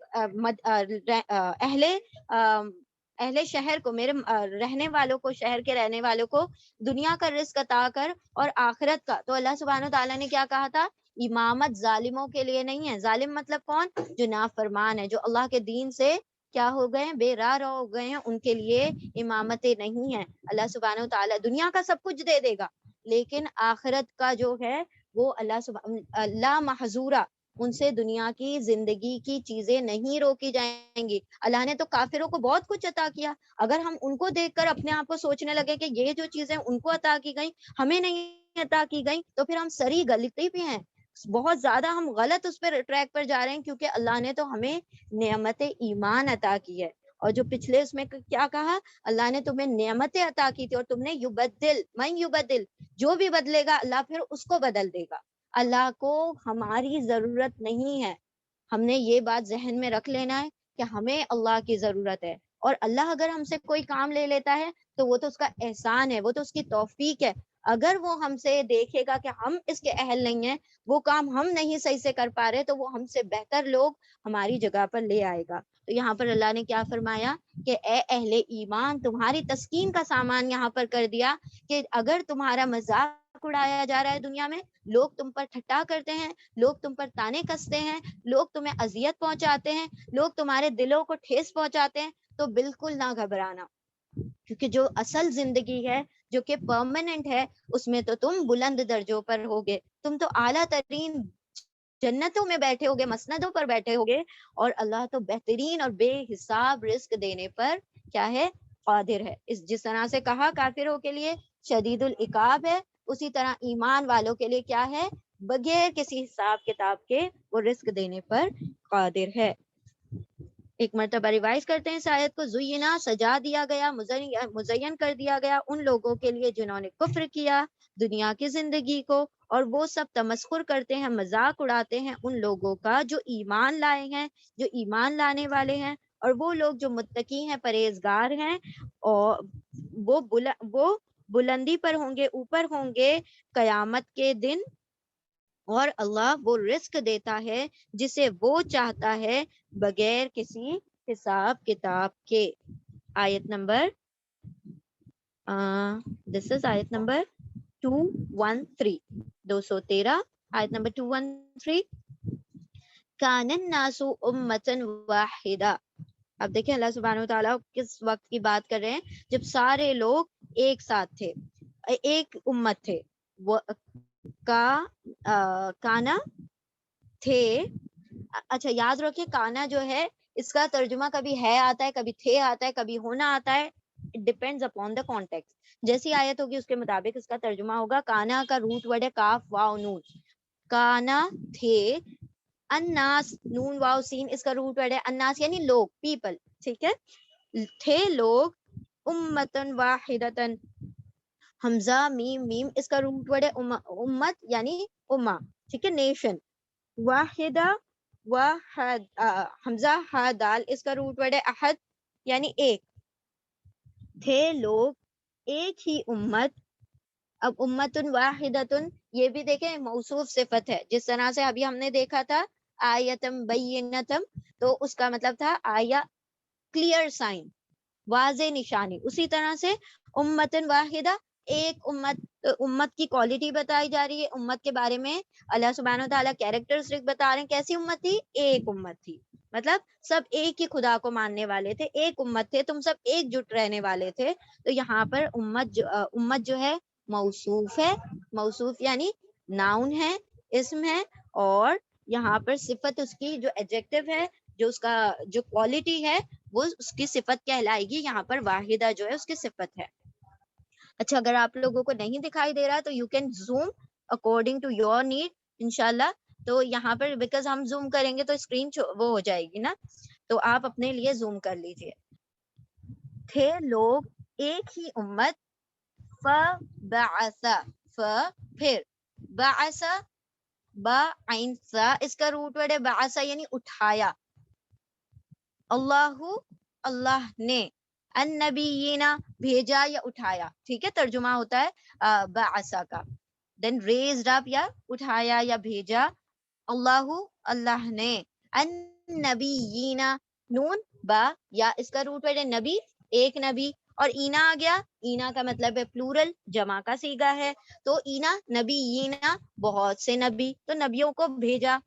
اہل شہر کو، میرے رہنے والوں کو، شہر کے رہنے والوں کو دنیا کا رزق عطا کر اور آخرت کا، تو اللہ سبحانہ وتعالی نے کیا کہا تھا، امامت ظالموں کے لیے نہیں ہے. ظالم مطلب کون، جو نافرمان ہے، جو اللہ کے دین سے کیا ہو گئے ہیں، بے راہ ہو گئے ہیں، ان کے لیے امامتیں نہیں ہیں. اللہ سبحانہ وتعالی دنیا کا سب کچھ دے دے گا لیکن آخرت کا جو ہے وہ اللہ محظورہ، ان سے دنیا کی زندگی کی چیزیں نہیں روکی جائیں گی. اللہ نے تو کافروں کو بہت کچھ عطا کیا، اگر ہم ان کو دیکھ کر اپنے آپ کو سوچنے لگے کہ یہ جو چیزیں ان کو عطا کی گئیں ہمیں نہیں عطا کی گئیں تو پھر ہم سری غلطی پہ ہیں، بہت زیادہ ہم غلط اس پر ٹریک پر جا رہے ہیں. کیونکہ اللہ نے تو ہمیں نعمت ایمان عطا کی ہے، اور جو پچھلے اس میں کیا کہا، اللہ نے تمہیں نعمتیں عطا کی تھی اور تم نے من یبدل، جو بھی بدلے گا اللہ پھر اس کو بدل دے گا. اللہ کو ہماری ضرورت نہیں ہے، ہم نے یہ بات ذہن میں رکھ لینا ہے کہ ہمیں اللہ کی ضرورت ہے. اور اللہ اگر ہم سے کوئی کام لے لیتا ہے تو وہ تو اس کا احسان ہے، وہ تو اس کی توفیق ہے. اگر وہ ہم سے دیکھے گا کہ ہم اس کے اہل نہیں ہیں، وہ کام ہم نہیں صحیح سے کر پا رہے، تو وہ ہم سے بہتر لوگ ہماری جگہ پر لے آئے گا. تو یہاں پر اللہ نے کیا فرمایا کہ اے اہل ایمان، تمہاری تسکین کا سامان یہاں پر کر دیا کہ اگر تمہارا مذاق اڑایا جا رہا ہے دنیا میں، لوگ تم پر ٹھٹا کرتے ہیں، لوگ تم پر تانے کستے ہیں، لوگ تمہیں اذیت پہنچاتے ہیں، لوگ تمہارے دلوں کو ٹھیس پہنچاتے ہیں، تو بالکل نہ گھبرانا. کیونکہ جو اصل زندگی ہے جو کہ پرماننٹ ہے اس میں تو تم بلند درجوں پر ہوگے، تم تو اعلیٰ ترین جنتوں میں بیٹھے ہوگے، مسندوں پر بیٹھے ہوگے، اور اللہ تو بہترین اور بے حساب رزق دینے پر کیا ہے، قادر ہے. جس طرح سے کہا کافروں کے لیے شدید العقاب ہے، اسی طرح ایمان والوں کے لیے کیا ہے، بغیر کسی حساب کتاب کے وہ رزق دینے پر قادر ہے. ایک مرتبہ ریوائز کرتے ہیں اس آیت کو، زینا، سجا دیا گیا، مزین کر دیا گیا ان لوگوں کے لیے جنہوں نے کفر کیا دنیا کی زندگی کو، اور وہ سب تمسخر کرتے ہیں، مذاق اڑاتے ہیں ان لوگوں کا جو ایمان لائے ہیں، جو ایمان لانے والے ہیں، اور وہ لوگ جو متقی ہیں، پرہیزگار ہیں، اور وہ بلندی پر ہوں گے، اوپر ہوں گے قیامت کے دن. اور اللہ وہ رزق دیتا ہے جسے وہ چاہتا ہے بغیر کسی حساب کتاب کے. آیت نمبر دس از آیت نمبر 213 213 آیت نمبر 213. کان الناس امة واحدہ. اب دیکھیں اللہ سبحانہ وتعالیٰ کس وقت کی بات کر رہے ہیں، جب سارے لوگ ایک ساتھ تھے، ایک امت تھے. وہ کانا تھے. اچھا یاد رکھیں کانا جو ہے اس کا ترجمہ کبھی ہے آتا ہے، کبھی تھے آتا ہے، کبھی ہونا آتا ہے. It depends upon the context. جیسی آیت ہوگی اس کے مطابق اس کا ترجمہ ہوگا. کانا کا روٹ ورڈ ہے کاف واو نون. کانا تھے، الناس نون واو سین اس کا روٹ ورڈ ہے الناس یعنی لوگ، پیپل. ٹھیک ہے، تھے لوگ، امتن واحدتن، حمزہ میم میم اس کا روٹ ورڈ ہے امت یعنی امہ. ٹھیک ہے، نیشن. واحدہ واحد حمزہ ہا دال اس کا روٹ ورڈ ہے احد یعنی ایک. تھے لوگ ایک ہی امت. اب امتن واحدتن یہ بھی دیکھیں موصوف صفت ہے، جس طرح سے ابھی ہم نے دیکھا تھا آیتم بینتم، تو اس کا مطلب تھا آیا کلیئر سائن، واضح نشانی. اسی طرح سے امتن واحدہ ایک امت, امت کی کوالٹی بتائی جا رہی ہے, امت کے بارے میں اللہ سبحانہ و تعالیٰ کیریکٹرسٹک بتا رہے ہیں. کیسی امت تھی؟ ایک امت تھی, مطلب سب ایک ہی خدا کو ماننے والے تھے, ایک امت تھے, تم سب ایک جٹ رہنے والے تھے. تو یہاں پر امت جو ہے موصوف ہے, موصوف یعنی ناؤن ہے, اسم ہے, اور یہاں پر صفت اس کی جو ایڈجیکٹو ہے, جو اس کا جو کوالٹی ہے وہ اس کی صفت کہلائے گی. یہاں پر واحدہ جو ہے اس کی صفت ہے. اچھا, اگر آپ لوگوں کو نہیں دکھائی دے رہا تو you can zoom according to your need انشاءاللہ. تو یہاں پر بیکاز ہم زوم کریں گے تو اسکرین وہ ہو جائے گی نا, تو آپ اپنے لیے زوم کر لیجئے. تھے لوگ ایک ہی امت, فبعث, پھر بعث, با عین سا, اس کا روٹ ورڈ ہے بعث یعنی اٹھایا. اللہ, اللہ نے, النبیین بھیجا یا اٹھایا. ٹھیک ہے, ترجمہ ہوتا ہے بعثا کا, دین ریزڈ اپ یا اٹھایا یا بھیجا. اللہ, اللہ نے, النبیین, نون با یا, اس کا روٹ ورڈ ہے نبی, ایک نبی, اور اینا آ گیا. اینا کا مطلب ہے پلورل, جمع کا صیغہ ہے, تو اینا نبیینا بہت سے نبی, تو نبیوں کو بھیجا.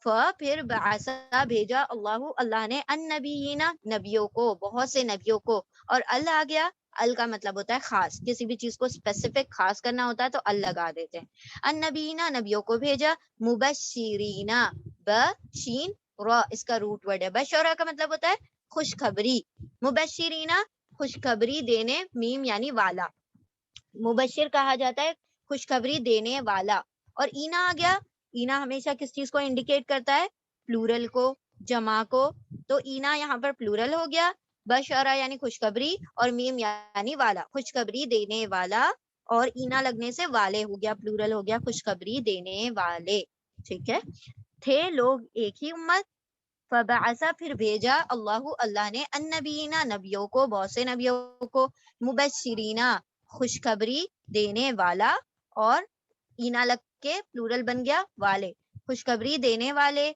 پھر بعثا بھیجا, اللہ, اللہ نے, النبیین نبیوں کو, بہت سے نبیوں کو. اور ال آ گیا, ال کا مطلب ہوتا ہے خاص, کسی بھی چیز کو اسپیسیفک خاص کرنا ہوتا ہے تو ال لگا دیتے ہیں. النبیین نبیوں کو بھیجا, مبشرین, ب شین را, اس کا روٹ ورڈ ہے. بشرا کا مطلب ہوتا ہے خوشخبری, مبشرین خوشخبری دینے, میم یعنی والا, مبشر کہا جاتا ہے خوشخبری دینے والا. اور اینا آ گیا, اینا ہمیشہ کس چیز کو انڈیکیٹ کرتا ہے؟ پلورل کو, جمع کو, تو اینا یہاں پر پلورل ہو گیا. بشرا یعنی خوشخبری, اور میم یعنی والا, خوشخبری دینے والا, اور اینا لگنے سے والے ہو گیا, پلورل ہو گیا, خوشخبری دینے والے. ٹھیک ہے, تھے لوگ ایک ہی امت, فبعث پھر بھیجا, اللہ, اللہ نے, النبیین نبیوں کو, بہت سے نبیوں کو, مبشرین خوشخبری دینے والا, اور اینا لگ کے پلورل بن گیا والے, خوشخبری دینے والے.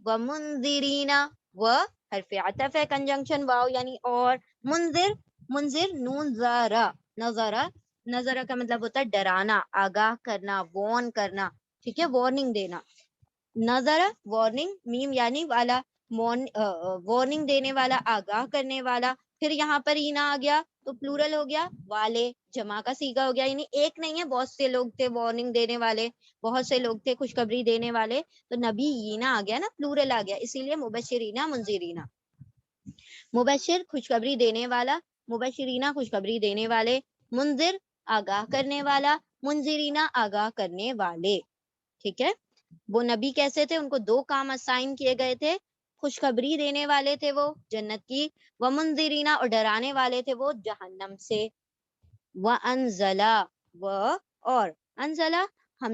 ومنذرین, و حرف عطف ہے, کنجنکشن واو یعنی اور, منذر, منذر نون ذرا, نظرا, نظرا کا مطلب ہوتا ہے ڈرانا, آگاہ کرنا, وارن کرنا. ٹھیک ہے, وارننگ دینا. نظر وارننگ, میم یعنی والا, وارننگ دینے والا, آگاہ کرنے والا. پھر یہاں پر اینا آ گیا تو پلورل ہو گیا, والے, جمع کا صیغہ ہو گیا, یعنی ایک نہیں ہے, بہت سے لوگ تھے وارننگ دینے والے, بہت سے لوگ تھے خوشخبری دینے والے. تو نبی اینا آ گیا نا, پلورل آ گیا, اسی لیے مبشرین منذرین. مبشر خوشخبری دینے والا, مبشرین خوشخبری دینے والے, منذر آگاہ کرنے والا, منذرین آگاہ کرنے والے. ٹھیک ہے, وہ نبی کیسے تھے؟ ان کو دو کام اسائن کیے گئے تھے, خوشخبری دینے والے تھے وہ جنت کی, ومنذرین اور ڈرانے والے تھے وہ جہنم سے. وانزلا, و اور, انزلا ہم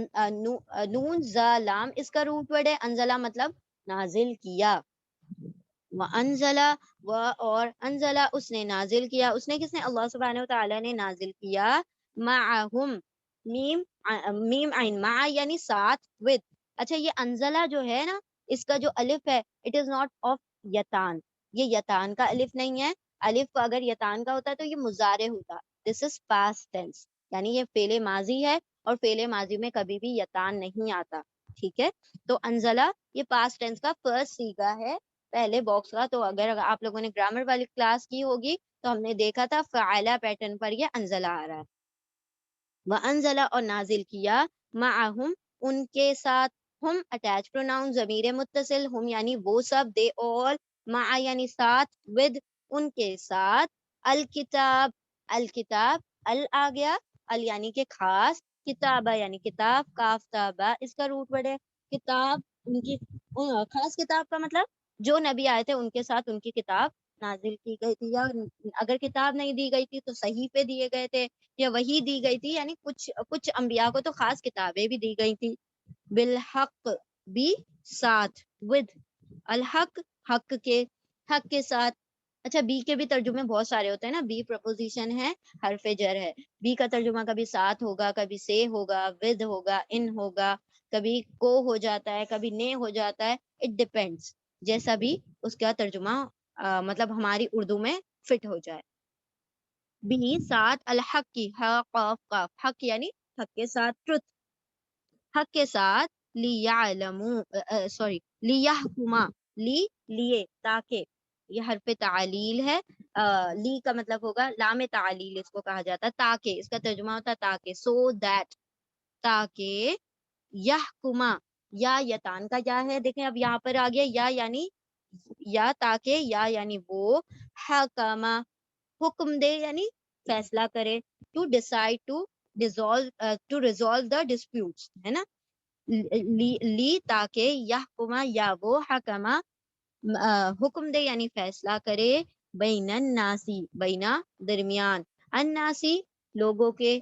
نون ز لام, اس کا روٹ ورڈ ہے, انزلا مطلب نازل کیا. وانزلا, و اور, انزلا اس نے نازل کیا, اس نے کس نے؟ اللہ سبحانہ و تعالی نے نازل کیا. معہم, میم, میم عین, مع یعنی ساتھ, with. اچھا, یہ انزلہ جو ہے نا, اس کا جو الف ہے, اٹ از ناٹ آف یتان, یہ یتان کا الف نہیں ہے. الف اگر یتان کا ہوتا تو یہ مضارع ہوتا. دس از پاسٹ ٹینس, یعنی یہ فعل ماضی ہے, اور فعل ماضی میں کبھی بھی یتان نہیں آتا. ٹھیک ہے, تو انزلہ یہ پاسٹ ٹینس کا فرسٹ صیغہ ہے پہلے باکس کا. تو اگر آپ لوگوں نے گرامر والی کلاس کی ہوگی تو ہم نے دیکھا تھا فعلا پیٹرن پر یہ انزلہ آ رہا ہے. وانزلہ اور نازل کیا, معہم ان کے ساتھ, ہم اٹیچ پروناؤن ضمیر متصل, ہم یعنی وہ سب, دے all, مع یعنی ساتھ, with ان کے ساتھ, الکتاب, الکتاب, ال آ گیا, ال یعنی کہ خاص, کتابہ یعنی کتاب, کاف تابہ اس کا روٹ ورڈ ہے, کتاب ان کی خاص کتاب کا مطلب جو نبی آئے تھے ان کے ساتھ ان کی کتاب نازل کی گئی تھی, یا اگر کتاب نہیں دی گئی تھی تو صحیفے دیے گئے تھے, یا وہی دی گئی تھی, یعنی کچھ انبیاء کو تو خاص کتابیں بھی دی گئی تھی. بالحق بھی ساتھ, with الحق حق کے, حق کے ساتھ. اچھا, بی کے بھی ترجمے بہت سارے ہوتے ہیں نا, بی پرپوزیشن ہے, حرف جر ہے, بی کا ترجمہ کبھی ساتھ ہوگا, کبھی سے ہوگا, with ہوگا, ان ہوگا, کبھی کو ہو جاتا ہے, کبھی نے ہو جاتا ہے, اٹ ڈپینڈس, جیسا بھی اس کا ترجمہ مطلب ہماری اردو میں فٹ ہو جائے. بھی ساتھ الحق کی، ہا قاف قاف، حق یعنی حق کے ساتھ ٹروتھ، حق کے ساتھ، سوری لیحکما، لیے تاکہ، یہ حرف تعلیل ہے، لی کا مطلب ہوگا لام تعلیل اس کو کہا جاتا ہے، تاکہ اس کا ترجمہ ہوتا ہے تاکہ، سو دیٹ، تاکہ، یحکما، یا یتان کا یا ہے، دیکھیں اب یہاں پر آ گیا یا یعنی یا تاکہ، یا یعنی وہ، حکما حکم دے یعنی فیصلہ کرے، to decide to resolve the disputes, ہے نا، لی تاکہ، یحکما یا وہ، حکما حکم دے یعنی فیصلہ کرے، بین الناسی بینا درمیان، الناسی لوگوں کے،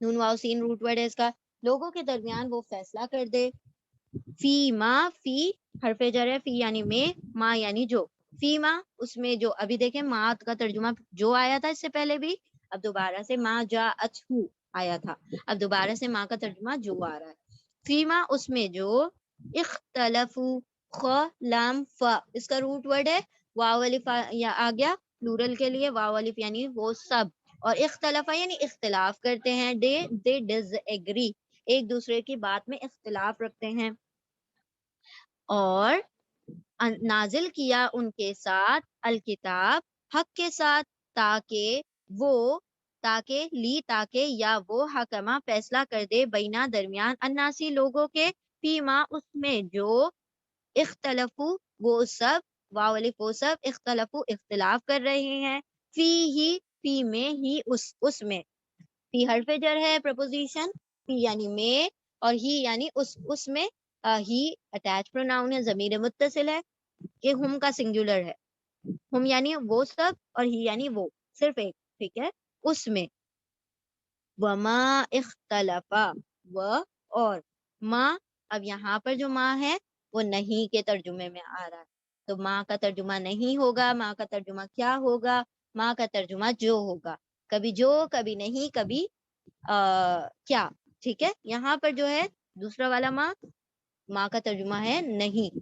نون واو سین روٹ ورڈ ہے اس کا، لوگوں کے درمیان وہ فیصلہ کر دے، فی ما، فی حرف جر ہے، فی یعنی میں، ما یعنی جو، فی ما اس میں جو، ابھی دیکھیں ما کا ترجمہ جو آیا تھا اس سے پہلے بھی، اب دوبارہ سے ما جاءت ہو آیا تھا، اب دوبارہ سے ما کا ترجمہ جو آ رہا ہے، فی ما اس میں جو، اختلفو، خ لام فا اس کا روٹ ورڈ ہے، واو الف یا آ گیا پلورل کے لیے، واو الف یعنی وہ سب، اور اختلافا یعنی اختلاف کرتے ہیں، دے ڈز ایگری ایک دوسرے کی بات میں اختلاف رکھتے ہیں، اور نازل کیا ان کے ساتھ الکتاب حق کے ساتھ، تاکہ وہ، تاکہ لی تاکہ یا وہ، حکمہ فیصلہ کر دے، بینا درمیان، الناسی لوگوں کے، فیما اس میں جو، اختلفو وہ سب، واو الف وہ سب، اختلفو اختلاف کر رہے ہیں، فی میں ہی اس میں، فی حرف جر ہے پرپوزیشن، فی یعنی میں، اور ہی یعنی اس میں، ہی اٹیچ پروناؤن ہے، ضمیر متصل ہے، یہ ہم کا سنگولر ہے، ہم یعنی وہ سب اور ہی یعنی وہ، صرف ایک، ٹھیک ہے، اس میں، وما اختلفا، و اور، ما اب یہاں پر جو ما ہے وہ نہیں کے ترجمے میں آ رہا ہے، تو ماں کا ترجمہ نہیں ہوگا، ماں کا ترجمہ کیا ہوگا، ماں کا ترجمہ جو ہوگا، کبھی جو کبھی نہیں کبھی کیا، ٹھیک ہے، یہاں پر جو ہے دوسرا والا ماں کا ترجمہ ہے نہیں،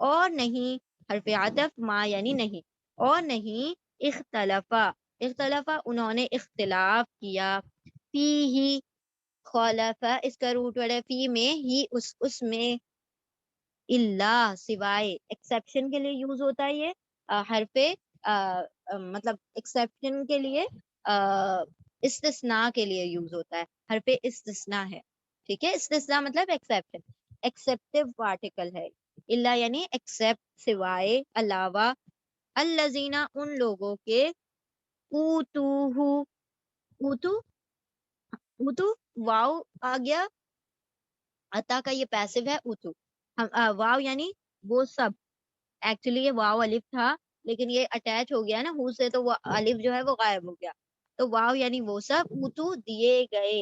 اور نہیں حرف عطف ماں یعنی نہیں، اور نہیں اختلافا، اختلافا انہوں نے اختلاف کیا، فی ہی، خلافہ اس کا روٹ ورڈ ہے، فی میں ہی اس میں، اللہ سوائے، ایکسیپشن کے لیے یوز ہوتا ہے یہ حرف، مطلب ایکسیپشن کے لیے، استثناء کے لیے یوز ہوتا ہے، حرف استثناء ہے، ٹھیک ہے، استثناء مطلب ایکسیپشن، ایکسیپٹیو پارٹیکل ہے، اللہ یعنی ایکسیپٹ سوائے، علاوہ، الذین ان لوگوں کے، اوتو اوتو واو آ گیا، عطا کا یہ پیسو ہے اوتو، واو یعنی وہ سب، ایکچولی یہ واو الف تھا لیکن یہ اٹیچ ہو گیا نا ہو سے، تو وہ الف جو ہے وہ غائب ہو گیا، تو واو یعنی وہ سب، اوتو دیے گئے،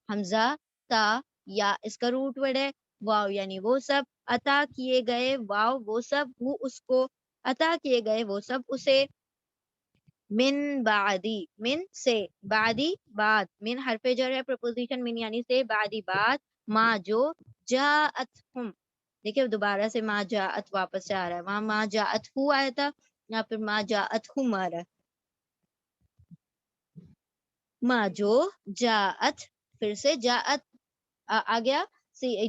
حمزہ تا یا اس کا روٹ ورڈ ہے، واو یعنی وہ سب، عطا کیے گئے، واو وہ سب، وہ اس کو، عطا کیے گئے وہ سب اسے، من بعدی من سے، بعدی بعد، من حرف جر ہے پرپوزیشن، من یعنی سے، بعدی بعد، ما جو، جاءتہم، دیکھیں دوبارہ سے ما جاءت واپس سے آ رہا ہے، وہاں ما جاءت ہو آیا تھا، یہاں پھر ما جاءتہم آ رہا ہے، ما جو، جاءت پھر سے جاءت آ گیا،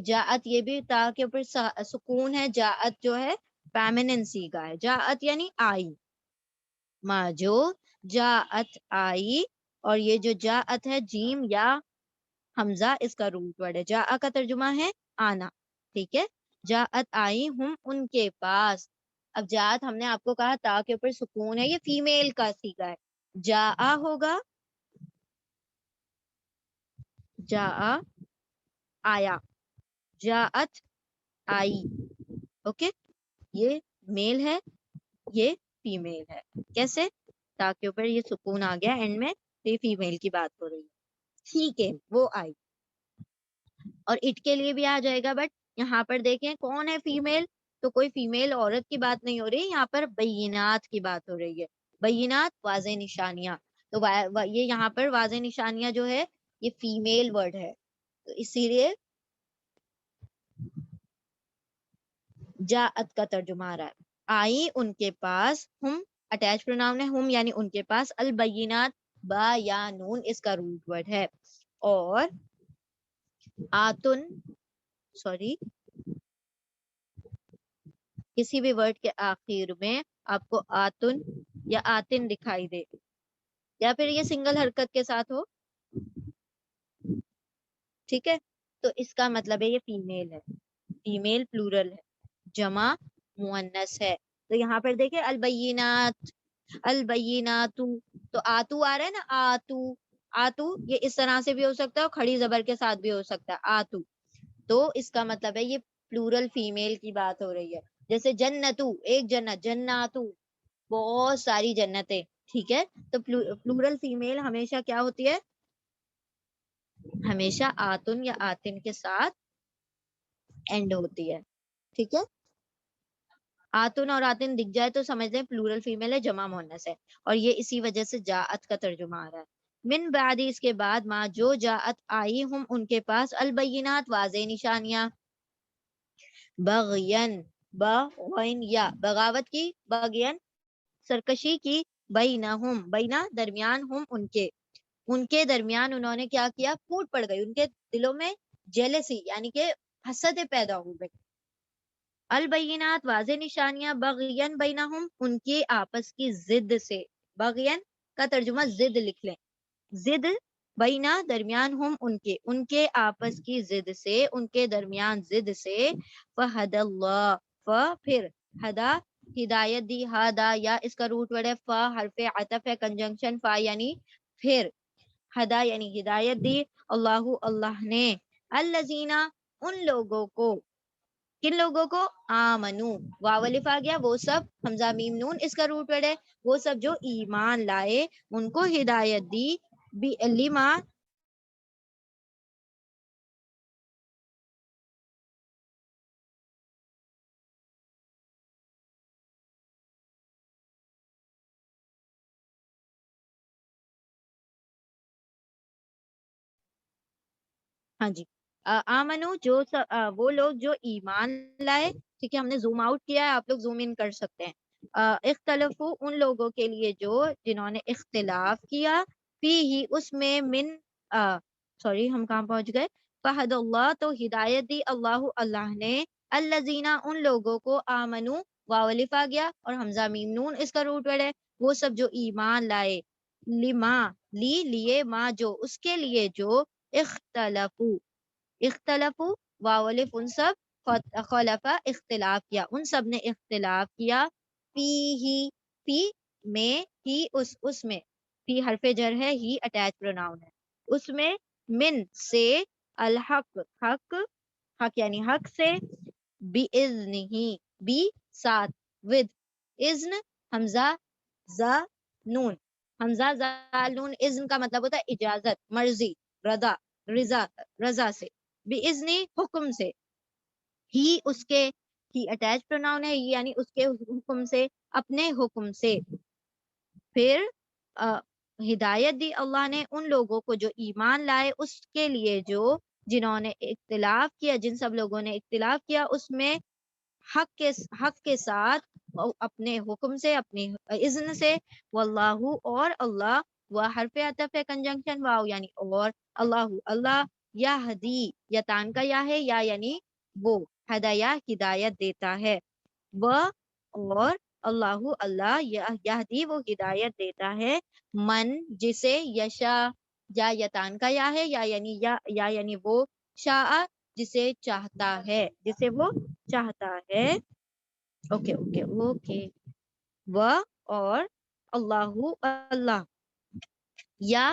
جاءت یہ بھی تا کے اوپر سکون ہے، جاءت جو ہے فیمیننسی کا ہے، جاءت یعنی آئی، ما جو، جاءت آئی، اور یہ جو جاءت ہے جیم یا حمزہ اس کا روٹ ورڈ ہے، جاء کا ترجمہ ہے آنا، ٹھیک ہے، جاءت آئی ہم ان کے پاس، اب جاءت ہم نے آپ کو کہا تا کے اوپر سکون ہے، یہ فیمیل کا صیغہ ہے، جاء ہوگا، جاء آیا، جاءت آئی، اوکے، یہ میل ہے یہ فیمیل ہے، کیسے، تاکہ اوپر یہ سکون آ گیا اینڈ میں، تو یہ فیمیل کی بات ہو رہی ہے، ٹھیک ہے، وہ آئی، اور اٹ کے لیے بھی آ جائے گا، بٹ یہاں پر دیکھیں کون ہے فیمیل، تو کوئی فیمیل عورت کی بات نہیں ہو رہی، یہاں پر بینات کی بات ہو رہی ہے، بینات واضح نشانیاں، تو یہ یہاں پر واضح نشانیاں جو ہے یہ فیمیل ورڈ ہے، تو اسی لیے جاءت کا ترجمہ آ رہا ہے، آئی ان کے پاس، ہم اٹیچ پروناؤن ہے، ہم یعنی ان کے پاس، البینات با یا نون اس کا روٹ ورڈ ہے، اور آتن سوری کسی بھی ورڈ کے آخر میں آپ کو آتن یا آتن دکھائی دے یا پھر یہ سنگل حرکت کے ساتھ ہو، ٹھیک ہے، تو اس کا مطلب ہے یہ فیمیل ہے، فیمیل پلورل ہے، جمع مؤنث ہے. تو یہاں پر دیکھیں البینات، البینات، تو آتو آ رہا ہے نا، آتو، آتو یہ اس طرح سے بھی ہو سکتا ہے اور کھڑی زبر کے ساتھ بھی ہو سکتا ہے آتو، تو اس کا مطلب ہے یہ پلورل فیمیل کی بات ہو رہی ہے. جیسے جنتو ایک جنت، جناتو بہت ساری جنتیں، ٹھیک ہے، تو پلورل فیمیل ہمیشہ کیا ہوتی ہے، ہمیشہ آتن یا آتن کے ساتھ اینڈ ہوتی ہے، ٹھیک ہے. آتن اور آتن دکھ جائے تو سمجھ لیں پلورل فیمیل ہے، جمع مؤنث ہے، اور یہ اسی وجہ سے جاءت کا ترجمہ آ رہا ہے. من بعد اس کے بعد ما جو جاءت آئی ہم ان کے پاس، البینات واضح نشانیاں، بغین بغین یا بغاوت کی، بغین سرکشی کی، بینہم بینا درمیان، ہم ان کے درمیان انہوں نے کیا کیا، پھوٹ پڑ گئی، ان کے دلوں میں جیلسی یعنی کہ حسد پیدا ہو گئی. البینات واضح نشانیاں، بغین بینہم ان کے آپس کی ضد سے، بغین کا ترجمہ ضد لکھ لیں، ضد بینا درمیان، ہم ان کے آپس کی ضد سے، ان کے درمیان ضد سے، فہد اللہ پھر ہدا ہدایت دی، ہدا یا اس کا روٹ ورڈ ہے، فا حرف عطف ہے، کنجنکشن، فا یعنی پھر، ہدا یعنی ہدایت دی، اللہ اللہ نے، الذین ان لوگوں کو، کن لوگوں کو، آمنو واو الف آ گیا، وہ سب، حمزہ میم نون اس کا روٹ ورڈ ہے، وہ سب جو ایمان لائے، ان کو ہدایت دی، لما ہاں جی، آمنو جو وہ لوگ جو ایمان لائے، ٹھیک ہے، ہم نے زوم آؤٹ کیا ہے، آپ لوگ زوم ان کر سکتے ہیں. اختلفو ان لوگوں کے لیے جو جنہوں نے اختلاف کیا، فی ہی اس میں، من سوری ہم کہاں پہنچ گئے، فہد اللہ تو ہدایت دی، اللہ اللہ نے، الذین ان لوگوں کو، آمنو واو الف آ گیا اور حمزہ میم نون اس کا روٹ ورڈ ہے، وہ سب جو ایمان لائے، لما لی لیے، ما جو اس کے لیے جو، اختلفو اختلفو واو الف ان سب، خلفا اختلاف کیا، ان سب نے اختلاف کیا، فی ہی فی میں، ہی اس میں، فی حرف جر ہے، ہی اٹیچ پروناؤن ہے، اس میں، من سے، الحق حق، حق یعنی حق سے، بِإِذْنِهِ بی ساتھ، ود اذن حمزہ زا نون، حمزہ زال نون، اذن کا مطلب ہوتا ہے اجازت، مرضی، رضا، رضا سے، بِإِذْنِ حکم سے، ہی اس کے، ہی اٹیچ پروناؤن ہے، یعنی اس کے حکم سے، اپنے حکم سے، پھر ہدایت دی اللہ نے ان لوگوں کو جو ایمان لائے، اس کے لیے جو جنہوں نے اختلاف کیا، جن سب لوگوں نے اختلاف کیا اس میں، حق کے ساتھ، اپنے حکم سے، اپنے اذن سے، واللہ اور اللہ، وہ حرف عطف ہے، کنجنکشن واو یعنی اور، اللہ اللہ، یہدی یتان کا یا ہے، یا یعنی وہ، ہدایہ ہدایت دیتا ہے، وہ اور اللہ اللہ، یہدی وہ ہدایت دیتا ہے، من جسے، یشا یا یتان کا یا ہے، یا یعنی وہ، شاء جسے چاہتا ہے، جسے وہ چاہتا ہے، اوکے اوکے اوکے، وہ اور اللہ اللہ، یا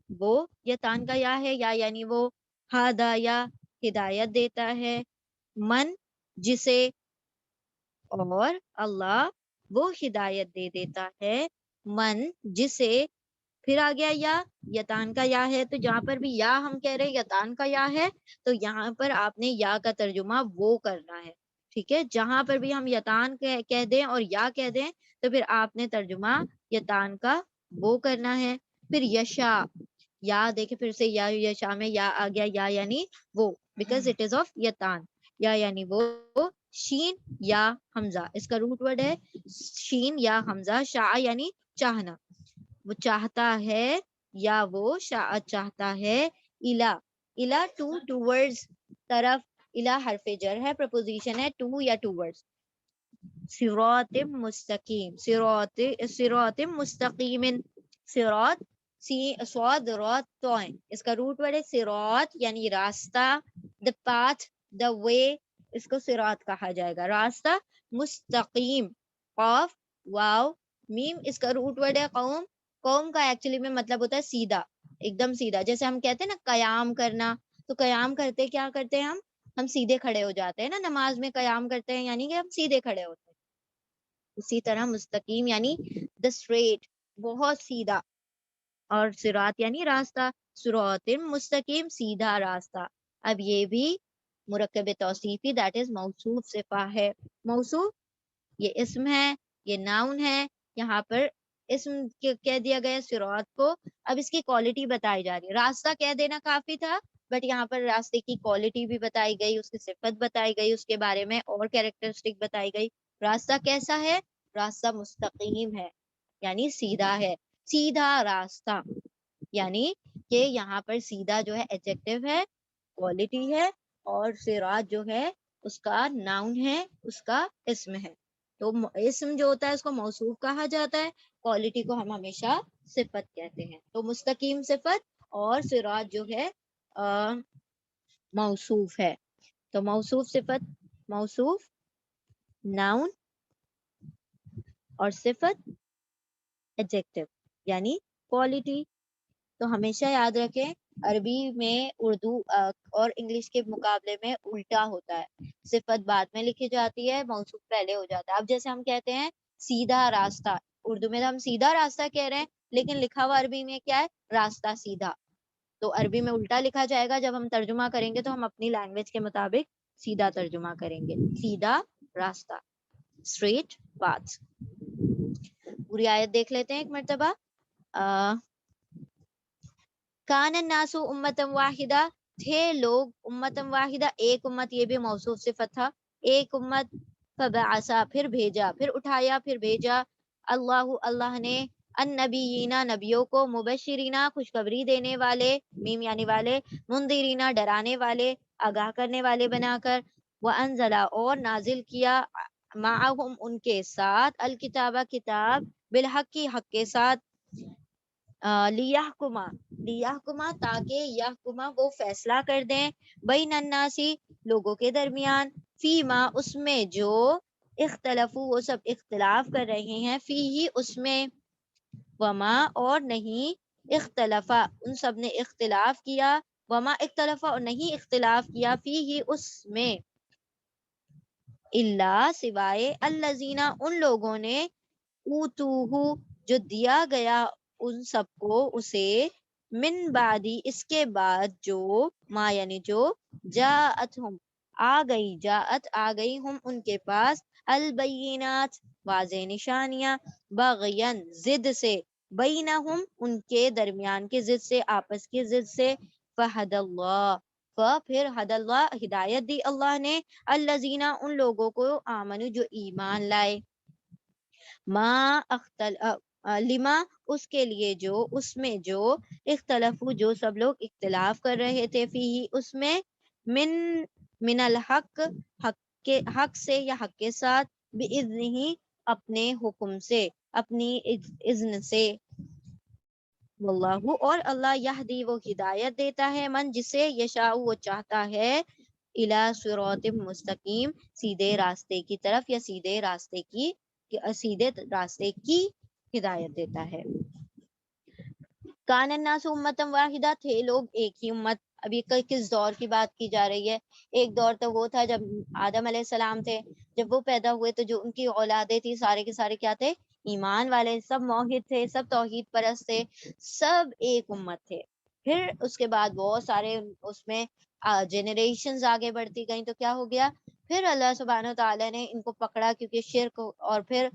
وہ یتان کا یا ہے، یا یعنی وہ، ہدا یا ہدایت دیتا ہے، من جسے، اور اللہ وہ ہدایت دے دیتا ہے، من جسے، پھر آ گیا یا، یتان کا یا ہے، تو جہاں پر بھی یا ہم کہہ رہے ہیں یتان کا یا ہے، تو یہاں پر آپ نے یا کا ترجمہ وہ کرنا ہے، ٹھیک ہے، جہاں پر بھی ہم یتان کہہ دیں اور یا کہہ دیں تو پھر آپ نے ترجمہ یتان کا وہ کرنا ہے. پھر یشا، یا دیکھیں پھر سے، یا یشا میں یا آ گیا، یا یعنی وہ، بیکاز اٹ از آف یتان، یا یعنی وہ شین یا حمزہ، اس کا روٹ ورڈ ہے شین یا حمزہ. شاء یعنی چاہنا، وہ چاہتا ہے یا وہ شاء چاہتا ہے. الا، الا ٹو، ٹوورڈز طرف. الا حرف جر ہے، پرپوزیشن ہے ٹو یا ٹوورڈز. صراط مستقیم، صراط، صراط مستقیم، صراط صاد رات توئیں، اس کا روٹ ورڈ ہے صراط یعنی راستہ. the path، the way، اس کو صراط کہا جائے گا، راستہ. مستقیم، قاف واو میم، اس کا روٹ ورڈ ہے قوم. قوم کا ایکچولی میں مطلب ہوتا ہے سیدھا، ایک دم سیدھا. جیسے ہم کہتے ہیں نا قیام کرنا، تو قیام کرتے کیا کرتے ہیں ہم سیدھے کھڑے ہو جاتے ہیں نا. نماز میں قیام کرتے ہیں یعنی کہ ہم سیدھے کھڑے ہوتے ہیں. اسی طرح مستقیم یعنی the straight، بہت سیدھا. اور صراط یعنی راستہ، صراط مستقیم سیدھا راستہ. اب یہ بھی مرکب توصیفی دیٹ از موصوف صفہ ہے. موصوف یہ اسم ہے، یہ ناؤن ہے. یہاں پر اسم کہہ دیا گیا صراط کو، اب اس کی کوالٹی بتائی جا رہی ہے. راستہ کہہ دینا کافی تھا، بٹ یہاں پر راستے کی کوالٹی بھی بتائی گئی، اس کی صفت بتائی گئی، اس کے بارے میں اور کیریکٹرسٹک بتائی گئی. راستہ کیسا ہے؟ راستہ مستقیم ہے یعنی سیدھا ہے، سیدھا راستہ. یعنی کہ یہاں پر سیدھا جو ہے ایڈجیکٹو ہے، کوالٹی ہے، اور صراط جو ہے اس کا ناؤن ہے، اس کا اسم ہے. تو اسم جو ہوتا ہے اس کو موصوف کہا جاتا ہے، کوالٹی کو ہم ہمیشہ صفت کہتے ہیں. تو مستقیم صفت اور صراط جو ہے موصوف ہے. تو موصوف صفت، موصوف ناؤن اور صفت ایڈجیکٹو یعنی کوالٹی. تو ہمیشہ یاد رکھیں عربی میں اردو اور انگلش کے مقابلے میں الٹا ہوتا ہے، صفت بعد میں لکھی جاتی ہے، موصوف پہلے ہو جاتا ہے. اب جیسے ہم کہتے ہیں سیدھا راستہ، اردو میں تو ہم سیدھا راستہ کہہ رہے ہیں، لیکن لکھا ہوا عربی میں کیا ہے؟ راستہ سیدھا. تو عربی میں الٹا لکھا جائے گا. جب ہم ترجمہ کریں گے تو ہم اپنی لینگویج کے مطابق سیدھا ترجمہ کریں گے، سیدھا راستہ، اسٹریٹ پاتھ. پوری آیت دیکھ لیتے ہیں ایک مرتبہ. کان الناس امتم واحدہ، تھے لوگ امتم واحدہ ایک امت، یہ بھی موصوف صفت تھا، ایک امت. فبعثا پھر بھیجا، پھر اٹھایا، پھر بھیجا. اللہ اللہ نے النبیین نبیوں کو، مبشرینہ خوشخبری دینے والے، میم یعنی والے، منذرینہ ڈرانے والے، آگاہ کرنے والے بنا کر. وانزل اور نازل کیا، معہم ان کے ساتھ، الکتابہ کتاب، بالحق کی حق کے ساتھ. لیحکما، لیحکما تاکہ یحکما وہ فیصلہ کر دیں، بین الناسی لوگوں کے درمیان، فیما اس میں جو، اختلافو وہ سب اختلاف کر رہے ہیں، فی ہی اس میں، وما اور نہیں، اختلافا ان سب نے اختلاف کیا، وما اختلافا اور نہیں اختلاف کیا، فی ہی اس میں، اللہ سوائے، الذین ان لوگوں نے، اوتوہو جو دیا گیا ان سب کو اسے، من بعدی اس کے بعد، جو ما یعنی جو، جاءتہم آ گئی، جاءت آ گئی، ہم ان کے پاس، البینات واضح نشانیاں، بغین ضد سے، بینہم ان کے درمیان کے ضد سے، آپس کی ضد سے. فہد اللہ، پھر ہد اللہ ہدایت دی اللہ نے، الذین ان لوگوں کو، آمنو جو ایمان لائے، ما لما اس کے لیے جو، اس میں جو، اختلافو جو سب لوگ اختلاف کر رہے تھے، فی اس میں، من الحق حق سے یا حق کے ساتھ، باذنہ اپنے حکم سے، اپنی اذن سے. واللہ اور اللہ، یہدی وہ ہدایت دیتا ہے، من جسے، یشاء وہ چاہتا ہے، الی صراط مستقیم سیدھے راستے کی طرف، یا سیدھے راستے کی ہدایت دیتا ہے. کان الناس امتم واحدہ تھے لوگ ایک ہی امت. ابھی کس دور کی بات کی جا رہی ہے؟ ایک دور تو وہ تھا جب آدم علیہ السلام تھے، جب وہ پیدا ہوئے تو جو ان کی اولادیں تھی سارے کے سارے کیا تھے؟ ایمان والے، سب موحد تھے، سب توحید پرست تھے، سب ایک امت تھے. پھر اس کے بعد بہت سارے اس میں جنریشنز آگے بڑھتی گئیں تو کیا ہو گیا؟ پھر اللہ سبحانہ تعالیٰ نے ان کو پکڑا، کیونکہ شرک اور پھر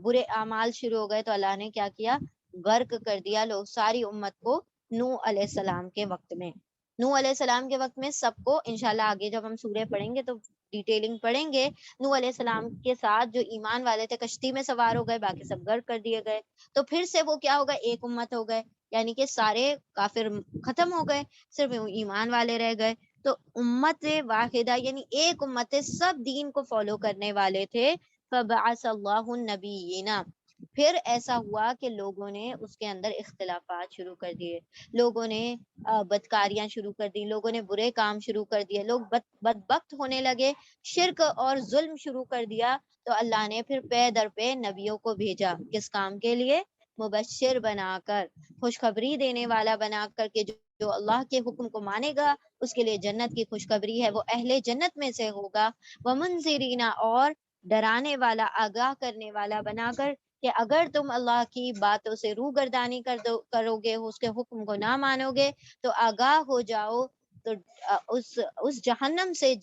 برے اعمال شروع ہو گئے، تو اللہ نے کیا کیا؟ غرق کر دیا لوگ ساری امت کو نوح علیہ السلام کے وقت میں. نوح علیہ السلام کے وقت میں سب کو، انشاءاللہ آگے جب ہم سورہ پڑھیں گے تو ڈیٹیلنگ پڑھیں گے. نوح علیہ السلام کے ساتھ جو ایمان والے تھے کشتی میں سوار ہو گئے, باقی سب غرق کر دیے گئے. تو پھر سے وہ کیا ہو گئے, ایک امت ہو گئے, یعنی کہ سارے کافر ختم ہو گئے, صرف ایمان والے رہ گئے. تو امت واحدہ یعنی ایک امت سب دین کو فالو کرنے والے تھے. فبعث اللہ النبیین, پھر ایسا ہوا کہ لوگوں نے اس کے اندر اختلافات شروع کر دیے, لوگوں نے بدکاریاں شروع کر دی, لوگوں نے برے کام شروع کر دیے, لوگ بدبخت ہونے لگے, شرک اور ظلم شروع کر دیا. تو اللہ نے پھر پے در پہ نبیوں کو بھیجا, کس کام کے لیے؟ مبشر بنا کر, خوشخبری دینے والا بنا کر, کہ جو اللہ کے حکم کو مانے گا اس کے لیے جنت کی خوشخبری ہے, وہ اہل جنت میں سے ہوگا. ومنذرین, اور ڈرانے والا, آگاہ کرنے والا بنا کر, کہ اگر تم اللہ کی باتوں سے روگردانی کرو گے, اس کے حکم کو نہ مانو گے, تو آگاہ ہو جاؤ. تو اس جہنم سے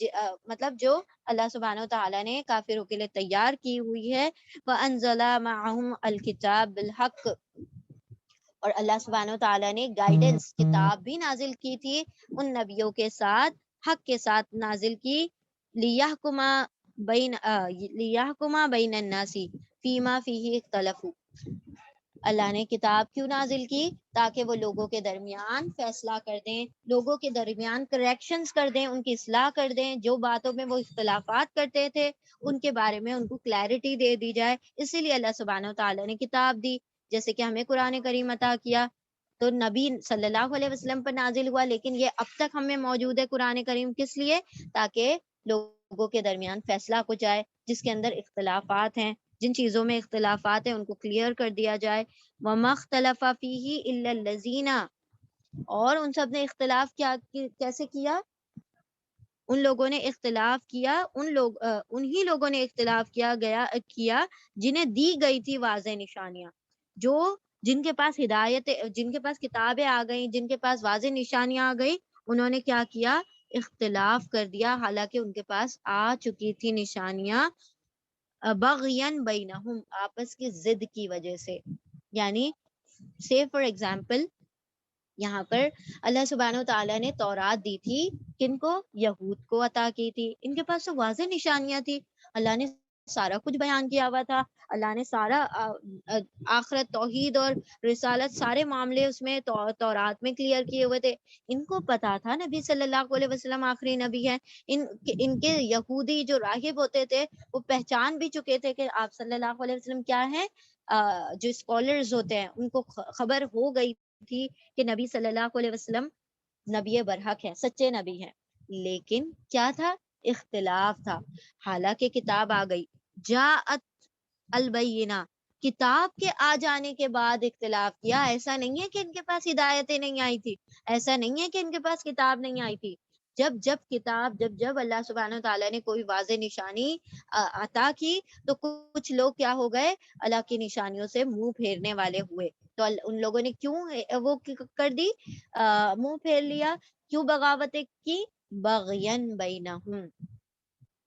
مطلب جو اللہ سبحانہ و تعالیٰ نے کافروں کے لیے تیار کی ہوئی ہے. وَأَنزَلَ مَعَهُمْ الْكِتَابَ بِالْحَقِّ, اور اللہ سبحانہ و تعالیٰ نے گائیڈنس کتاب بھی نازل کی تھی ان نبیوں کے ساتھ, حق کے ساتھ نازل کی. لِيَحْكُمَ بَيْنَ النَّاسِ فِيمَا فِيهِ اخْتَلَفُوا, اللہ نے کتاب کیوں نازل کی؟ تاکہ وہ لوگوں کے درمیان فیصلہ کر دیں, لوگوں کے درمیان کریکشنز کر دیں, ان کی اصلاح کر دیں, جو باتوں میں وہ اختلافات کرتے تھے ان کے بارے میں ان کو کلیرٹی دے دی جائے. اسی لیے اللہ سبحانہ و تعالیٰ نے کتاب دی, جیسے کہ ہمیں قرآن کریم عطا کیا. تو نبی صلی اللہ علیہ وسلم پر نازل ہوا, لیکن یہ اب تک ہمیں موجود ہے قرآن کریم, کس لیے؟ تاکہ لوگوں کے درمیان فیصلہ ہو جائے, جس کے اندر اختلافات ہیں, جن چیزوں میں اختلافات ہیں ان کو کلیئر کر دیا جائے. وَمَا اخْتَلَفَ فِيهِ إِلَّا الَّذِينَ, اور ان سب نے اختلاف کیسے کیا؟ ان لوگوں نے اختلاف کیا, انہی لوگوں نے اختلاف کیا جنہیں دی گئی تھی واضح نشانیاں, جن کے پاس ہدایت, جن کے پاس کتابیں آ گئیں, جن کے پاس واضح نشانیاں آ گئی, انہوں نے کیا کیا؟ اختلاف کر دیا, حالانکہ ان کے پاس آ چکی تھی نشانیاں. بغین بینہم, آپس کی ضد کی وجہ سے. یعنی say for example, یہاں پر اللہ سبحانہ و تعالیٰ نے تورات دی تھی, کن کو؟ یہود کو عطا کی تھی. ان کے پاس تو واضح نشانیاں تھی, اللہ نے سارا کچھ بیان کیا ہوا تھا, اللہ نے سارا آخرت, توحید اور رسالت, سارے معاملے اس میں تورات میں کلیئر کیے ہوئے تھے. ان کو پتا تھا نبی صلی اللہ علیہ وسلم آخری نبی ہے. ان کے یہودی جو راہب ہوتے تھے وہ پہچان بھی چکے تھے کہ آپ صلی اللہ علیہ وسلم کیا ہیں. جو اسکالرز ہوتے ہیں ان کو خبر ہو گئی تھی کہ نبی صلی اللہ علیہ وسلم نبی برحق ہے, سچے نبی ہیں. لیکن کیا تھا؟ اختلاف تھا. حالانکہ کتاب آ گئی, جاءت البینہ, کتاب کے آ جانے کے بعد اختلاف کیا. ایسا نہیں ہے کہ ان کے پاس ہدایتیں نہیں آئی تھی, ایسا نہیں ہے کہ ان کے پاس کتاب نہیں آئی تھی. جب اللہ سبحانہ و تعالیٰ نے کوئی واضح نشانی عطا کی تو کچھ لوگ کیا ہو گئے؟ اللہ کی نشانیوں سے منہ پھیرنے والے ہوئے. تو ان لوگوں نے کیوں وہ کر دی, منہ پھیر لیا, کیوں بغاوتیں کی؟ بغین بینہم,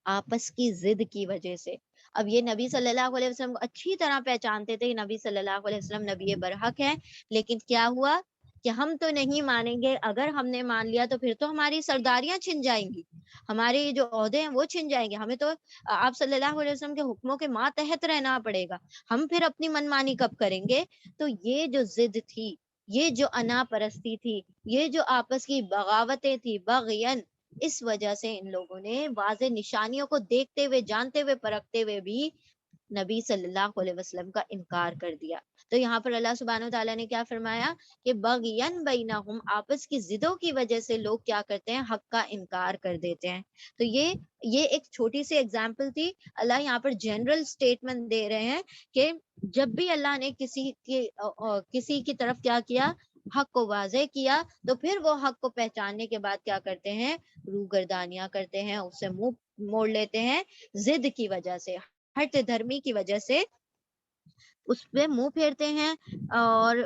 آپس کی ضد کی وجہ سے. اب یہ نبی صلی اللہ علیہ وسلم کو اچھی طرح پہچانتے تھے, نبی صلی اللہ علیہ وسلم نبی برحق ہے, لیکن کیا ہوا کہ ہم تو نہیں مانیں گے. اگر ہم نے مان لیا تو پھر تو ہماری سرداریاں چھن جائیں گی, ہمارے جو عہدے ہیں وہ چھن جائیں گے, ہمیں تو آپ صلی اللہ علیہ وسلم کے حکموں کے ماتحت رہنا پڑے گا, ہم پھر اپنی منمانی کب کریں گے؟ تو یہ جو ضد تھی, یہ جو انا پرستی تھی, یہ جو آپس کی بغاوتیں تھی, بغین, اس وجہ سے ان لوگوں نے واضح نشانیوں کو دیکھتے ہوئے, جانتے ہوئے, پرکھتے ہوئے بھی نبی صلی اللہ علیہ وسلم کا انکار کر دیا. تو یہاں پر اللہ سبحانہ و تعالیٰ نے کیا فرمایا کہ بغین بینہم, آپس کی ضدوں کی وجہ سے لوگ کیا کرتے ہیں؟ حق کا انکار کر دیتے ہیں. تو یہ ایک چھوٹی سی اگزامپل تھی. اللہ یہاں پر جنرل سٹیٹمنٹ دے رہے ہیں کہ جب بھی اللہ نے کسی کی طرف کیا کیا, حق کو واضح کیا, تو پھر وہ حق کو پہچاننے کے بعد کیا کرتے ہیں؟ روگردانیاں کرتے ہیں, اس سے منہ موڑ لیتے ہیں, ضد کی وجہ سے, ہٹ دھرمی کی وجہ سے اس پہ منہ پھیرتے ہیں. اور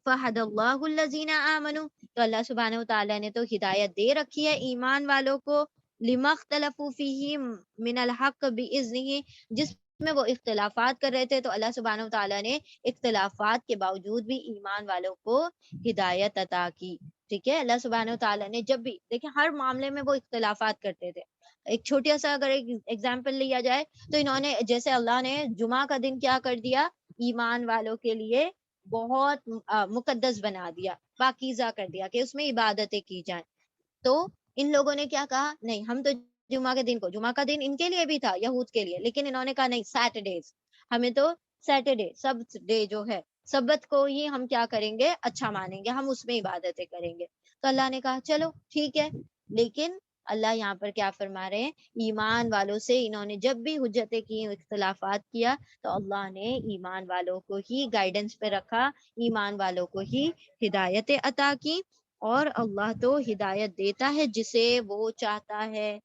فہد اللہ الذین آمنوا, تو اللہ سبحانہ و تعالیٰ نے تو ہدایت دے رکھی ہے ایمان والوں کو, لما اختلفوا فیہ من الحق باذنہ, جس میں وہ اختلافات کر رہے تھے, تو اللہ سبحانہ و تعالیٰ نے اختلافات کے باوجود بھی ایمان والوں کو ہدایت عطا کی. ٹھیک ہے, اللہ سبحانہ و تعالیٰ نے جب بھی, دیکھیں ہر معاملے میں وہ اختلافات کرتے تھے, ایک چھوٹا سا اگر ایک ایگزامپل لیا جائے تو انہوں نے جیسے اللہ نے جمعہ کا دن کیا کر دیا، ایمان والوں کے لیے بہت مقدس بنا دیا، پاکیزہ کر دیا کہ اس میں عبادتیں کی جائیں. تو ان لوگوں نے کیا کہا، نہیں ہم تو جمعہ کے دن کو، جمعہ کا دن ان کے لیے بھی تھا یہود کے لیے، لیکن انہوں نے کہا نہیں سیٹرڈیز، ہمیں تو سیٹرڈے سب ڈے جو ہے سبت کو ہی ہم کیا کریں گے، اچھا مانیں گے، ہم اس میں عبادتیں کریں گے. تو اللہ نے کہا چلو ٹھیک ہے. لیکن اللہ یہاں پر کیا فرما رہے ہیں، ایمان والوں سے انہوں نے جب بھی حجتیں کی، اختلافات کیا، تو اللہ نے ایمان والوں کو ہی گائیڈنس پہ رکھا، ایمان والوں کو ہی ہدایتیں عطا کی. اور اللہ تو ہدایت دیتا ہے جسے وہ چاہتا ہے،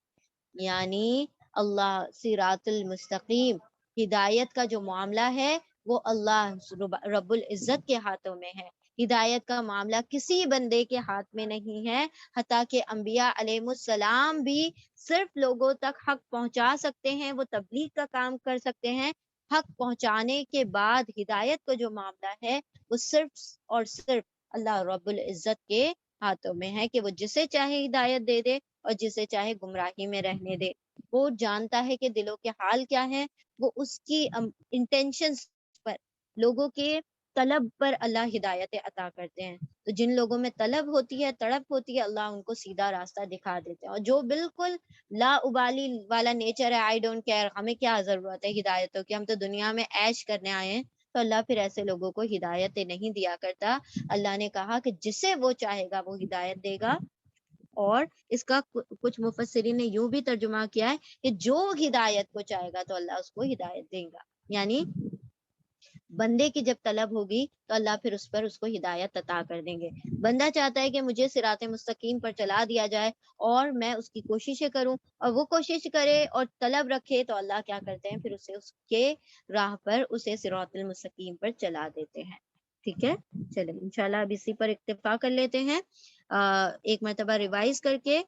یعنی اللہ صراط المستقیم، ہدایت کا جو معاملہ ہے وہ اللہ رب العزت کے ہاتھوں میں ہے. ہدایت کا معاملہ کسی بندے کے ہاتھ میں نہیں ہے، حتیٰ کہ انبیاء علیہ السلام بھی صرف لوگوں تک حق پہنچا سکتے ہیں، وہ تبلیغ کا کام کر سکتے ہیں. حق پہنچانے کے بعد ہدایت کا جو معاملہ ہے وہ صرف اور صرف اللہ رب العزت کے ہاتھوں میں ہے کہ وہ جسے چاہے ہدایت دے دے اور جسے چاہے گمراہی میں رہنے دے. وہ جانتا ہے کہ دلوں کے حال کیا ہے، وہ اس کی انٹینشنز پر، لوگوں کے طلب پر اللہ ہدایت عطا کرتے ہیں. تو جن لوگوں میں طلب ہوتی ہے، تڑپ ہوتی ہے، اللہ ان کو سیدھا راستہ دکھا دیتے ہیں. اور جو بالکل لا ابالی والا نیچر ہے، آئی ڈونٹ کیئر، ہمیں کیا ضرورت ہے ہدایتوں کی، ہم تو دنیا میں عیش کرنے آئے ہیں، تو اللہ پھر ایسے لوگوں کو ہدایت نہیں دیا کرتا. اللہ نے کہا کہ جسے وہ چاہے گا وہ ہدایت دے گا. اور اس کا کچھ مفسرین نے یوں بھی ترجمہ کیا ہے کہ جو ہدایت کو چاہے گا تو اللہ اس کو ہدایت دے گا. یعنی بندے کی جب طلب ہوگی تو اللہ پھر اس پر اس کو ہدایت عطا کر دیں گے. بندہ چاہتا ہے کہ مجھے صراط مستقیم پر چلا دیا جائے اور میں اس کی کوششیں کروں، اور وہ کوشش کرے اور طلب رکھے، تو اللہ کیا کرتے ہیں، پھر اسے اس کے راہ پر اسے صراط المستقیم پر چلا دیتے ہیں. ٹھیک ہے، چلیں انشاءاللہ اب اسی پر اکتفا کر لیتے ہیں. ایک مرتبہ ریوائز کر کے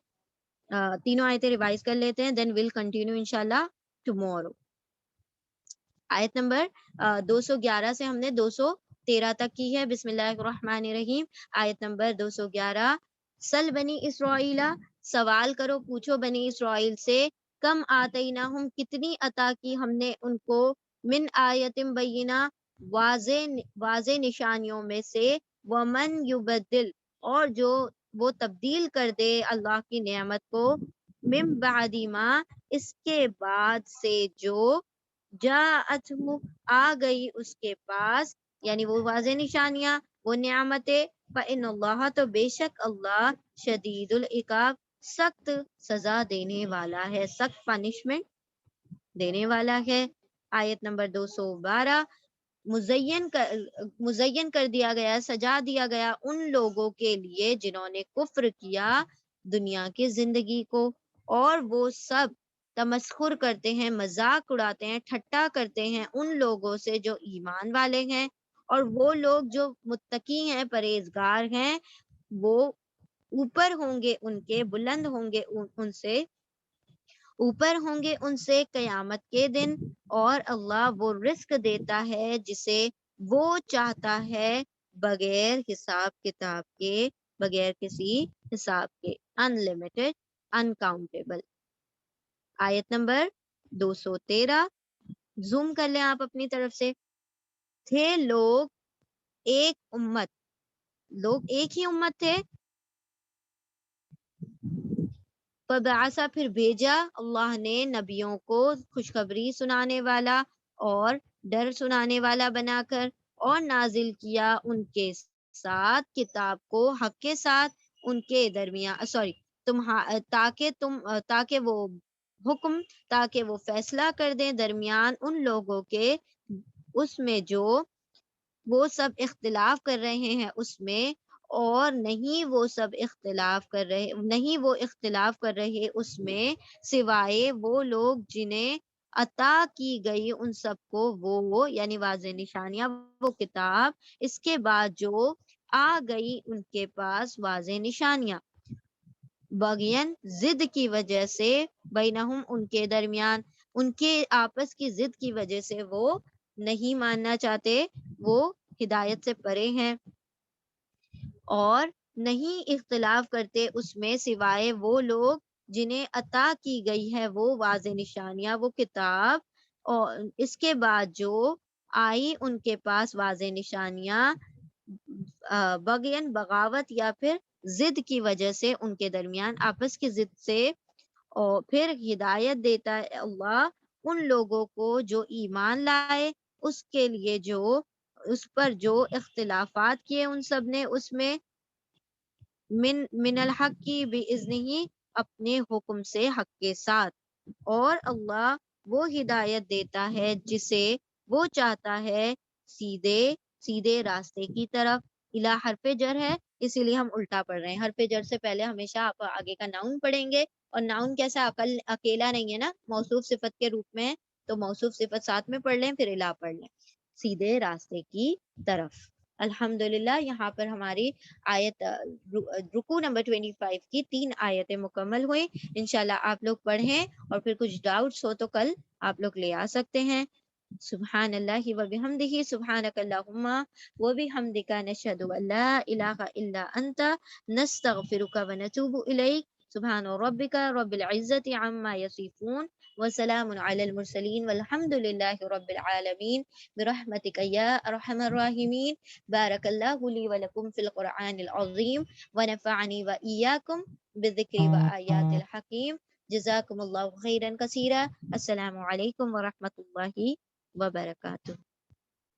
تینوں آیتیں ریوائز کر لیتے ہیں، دین ول کنٹینیو انشاءاللہ ٹمورو. آیت نمبر 211 سے ہم نے 213 تک کی ہے. بسم اللہ الرحمن الرحیم. آیت نمبر 211. سل بنی اسرائیل، سوال کرو، پوچھو بنی اسرائیل سے، کم آتیناہم، کتنی عطا کی ہم نے ان کو، من آیت بینہ، واضح نشانیوں میں سے، ومن یبدل، اور جو وہ تبدیل کر دے اللہ کی نعمت کو، من بعد ما، اس کے بعد سے جو، جاءتہ، آ گئی اس کے پاس، یعنی وہ واضح نشانیاں، وہ نعمتیں، فإن اللہ، تو بے شک اللہ، شدید العقاب، سخت سزا دینے والا ہے، سخت پنشمنٹ دینے والا ہے. آیت نمبر 212. مزین کر دیا گیا، سجا دیا گیا ان لوگوں کے لیے جنہوں نے کفر کیا دنیا کی زندگی کو، اور وہ سب تمسخر کرتے ہیں، مذاق اڑاتے ہیں، ٹھٹا کرتے ہیں ان لوگوں سے جو ایمان والے ہیں. اور وہ لوگ جو متقی ہیں، پرہیزگار ہیں، وہ اوپر ہوں گے ان کے، بلند ہوں گے ان سے، اوپر ہوں گے ان سے قیامت کے دن. اور اللہ وہ رزق دیتا ہے جسے وہ چاہتا ہے، بغیر حساب کتاب کے، بغیر کسی حساب کے، انلمیٹڈ، انکاؤنٹیبل. آیت نمبر 213. زوم کر لیں آپ اپنی طرف سے. تھے لوگ ایک امت، لوگ ایک ہی امت تھے. فبعث، پھر بھیجا اللہ نے نبیوں کو خوشخبری سنانے والا اور ڈر سنانے والا بنا کر، اور نازل کیا ان کے ساتھ کتاب کو حق کے ساتھ، ان کے درمیان تاکہ وہ حکم، تاکہ وہ فیصلہ کر دیں درمیان ان لوگوں کے، اس میں جو وہ سب اختلاف کر رہے ہیں اس میں، اور نہیں وہ اختلاف کر رہے اس میں، سوائے وہ لوگ جنہیں عطا کی گئی ان سب کو وہ یعنی واضح نشانیاں، وہ کتاب، اس کے بعد جو آ گئی ان کے پاس واضح نشانیاں، بغین، ضد کی وجہ سے، بینہم، ان کے درمیان، ان کے آپس کی ضد کی وجہ سے وہ نہیں ماننا چاہتے، وہ ہدایت سے پرے ہیں، اور نہیں اختلاف کرتے اس میں، سوائے وہ لوگ جنہیں عطا کی گئی ہے وہ واضح نشانیاں، وہ کتاب، اور اس کے بعد جو آئی ان کے پاس واضح نشانیاں بغین بغاوت یا پھر ضد کی وجہ سے، ان کے درمیان آپس کی ضد سے، اور پھر ہدایت دیتا ہے اللہ ان لوگوں کو جو ایمان لائے، اس کے لیے جو اس پر جو اختلافات کیے ان سب نے اس میں من الحق کی باذنہ، اپنے حکم سے حق کے ساتھ، اور اللہ وہ ہدایت دیتا ہے جسے وہ چاہتا ہے سیدھے سیدھے راستے کی طرف۔ الہ حرف جر ہے اسی لیے ہم الٹا پڑھ رہے ہیں، حرف جر سے پہلے ہمیشہ آپ آگے کا ناؤن پڑھیں گے، اور ناؤن کیسا اکیلا نہیں ہے نا، موصوف صفت کے روپ میں ہے، تو موصوف صفت ساتھ میں پڑھ لیں پھر الہ پڑھ لیں، سیدھے راستے کی طرف۔ الحمدللہ یہاں پر ہماری آیت رکوع نمبر 25 کی 3 آیتیں مکمل ہوئیں۔ انشاءاللہ آپ لوگ پڑھیں، اور پھر کچھ ڈاؤٹس ہو تو کل آپ لوگ لے آ سکتے ہیں۔ سبحان اللہ و بحمدہ، سبحانک اللہم و بحمدک، نشہد ان لا الہ الا انت، نستغفرک و نتوب الیک۔ سبحان ربک رب العزت عما یصفون، وسلام علی المرسلین، والحمد للہ رب العالمین، برحمتک یا ارحم الراحمین۔ بارک اللہ لی ولکم فی القرآن العظیم، ونفعنی و ایاکم بالذکر و آیات الحکیم۔ جزاکم اللہ خیرا کثیرا۔ السلام علیکم ورحمۃ اللہ وبرکاتہ۔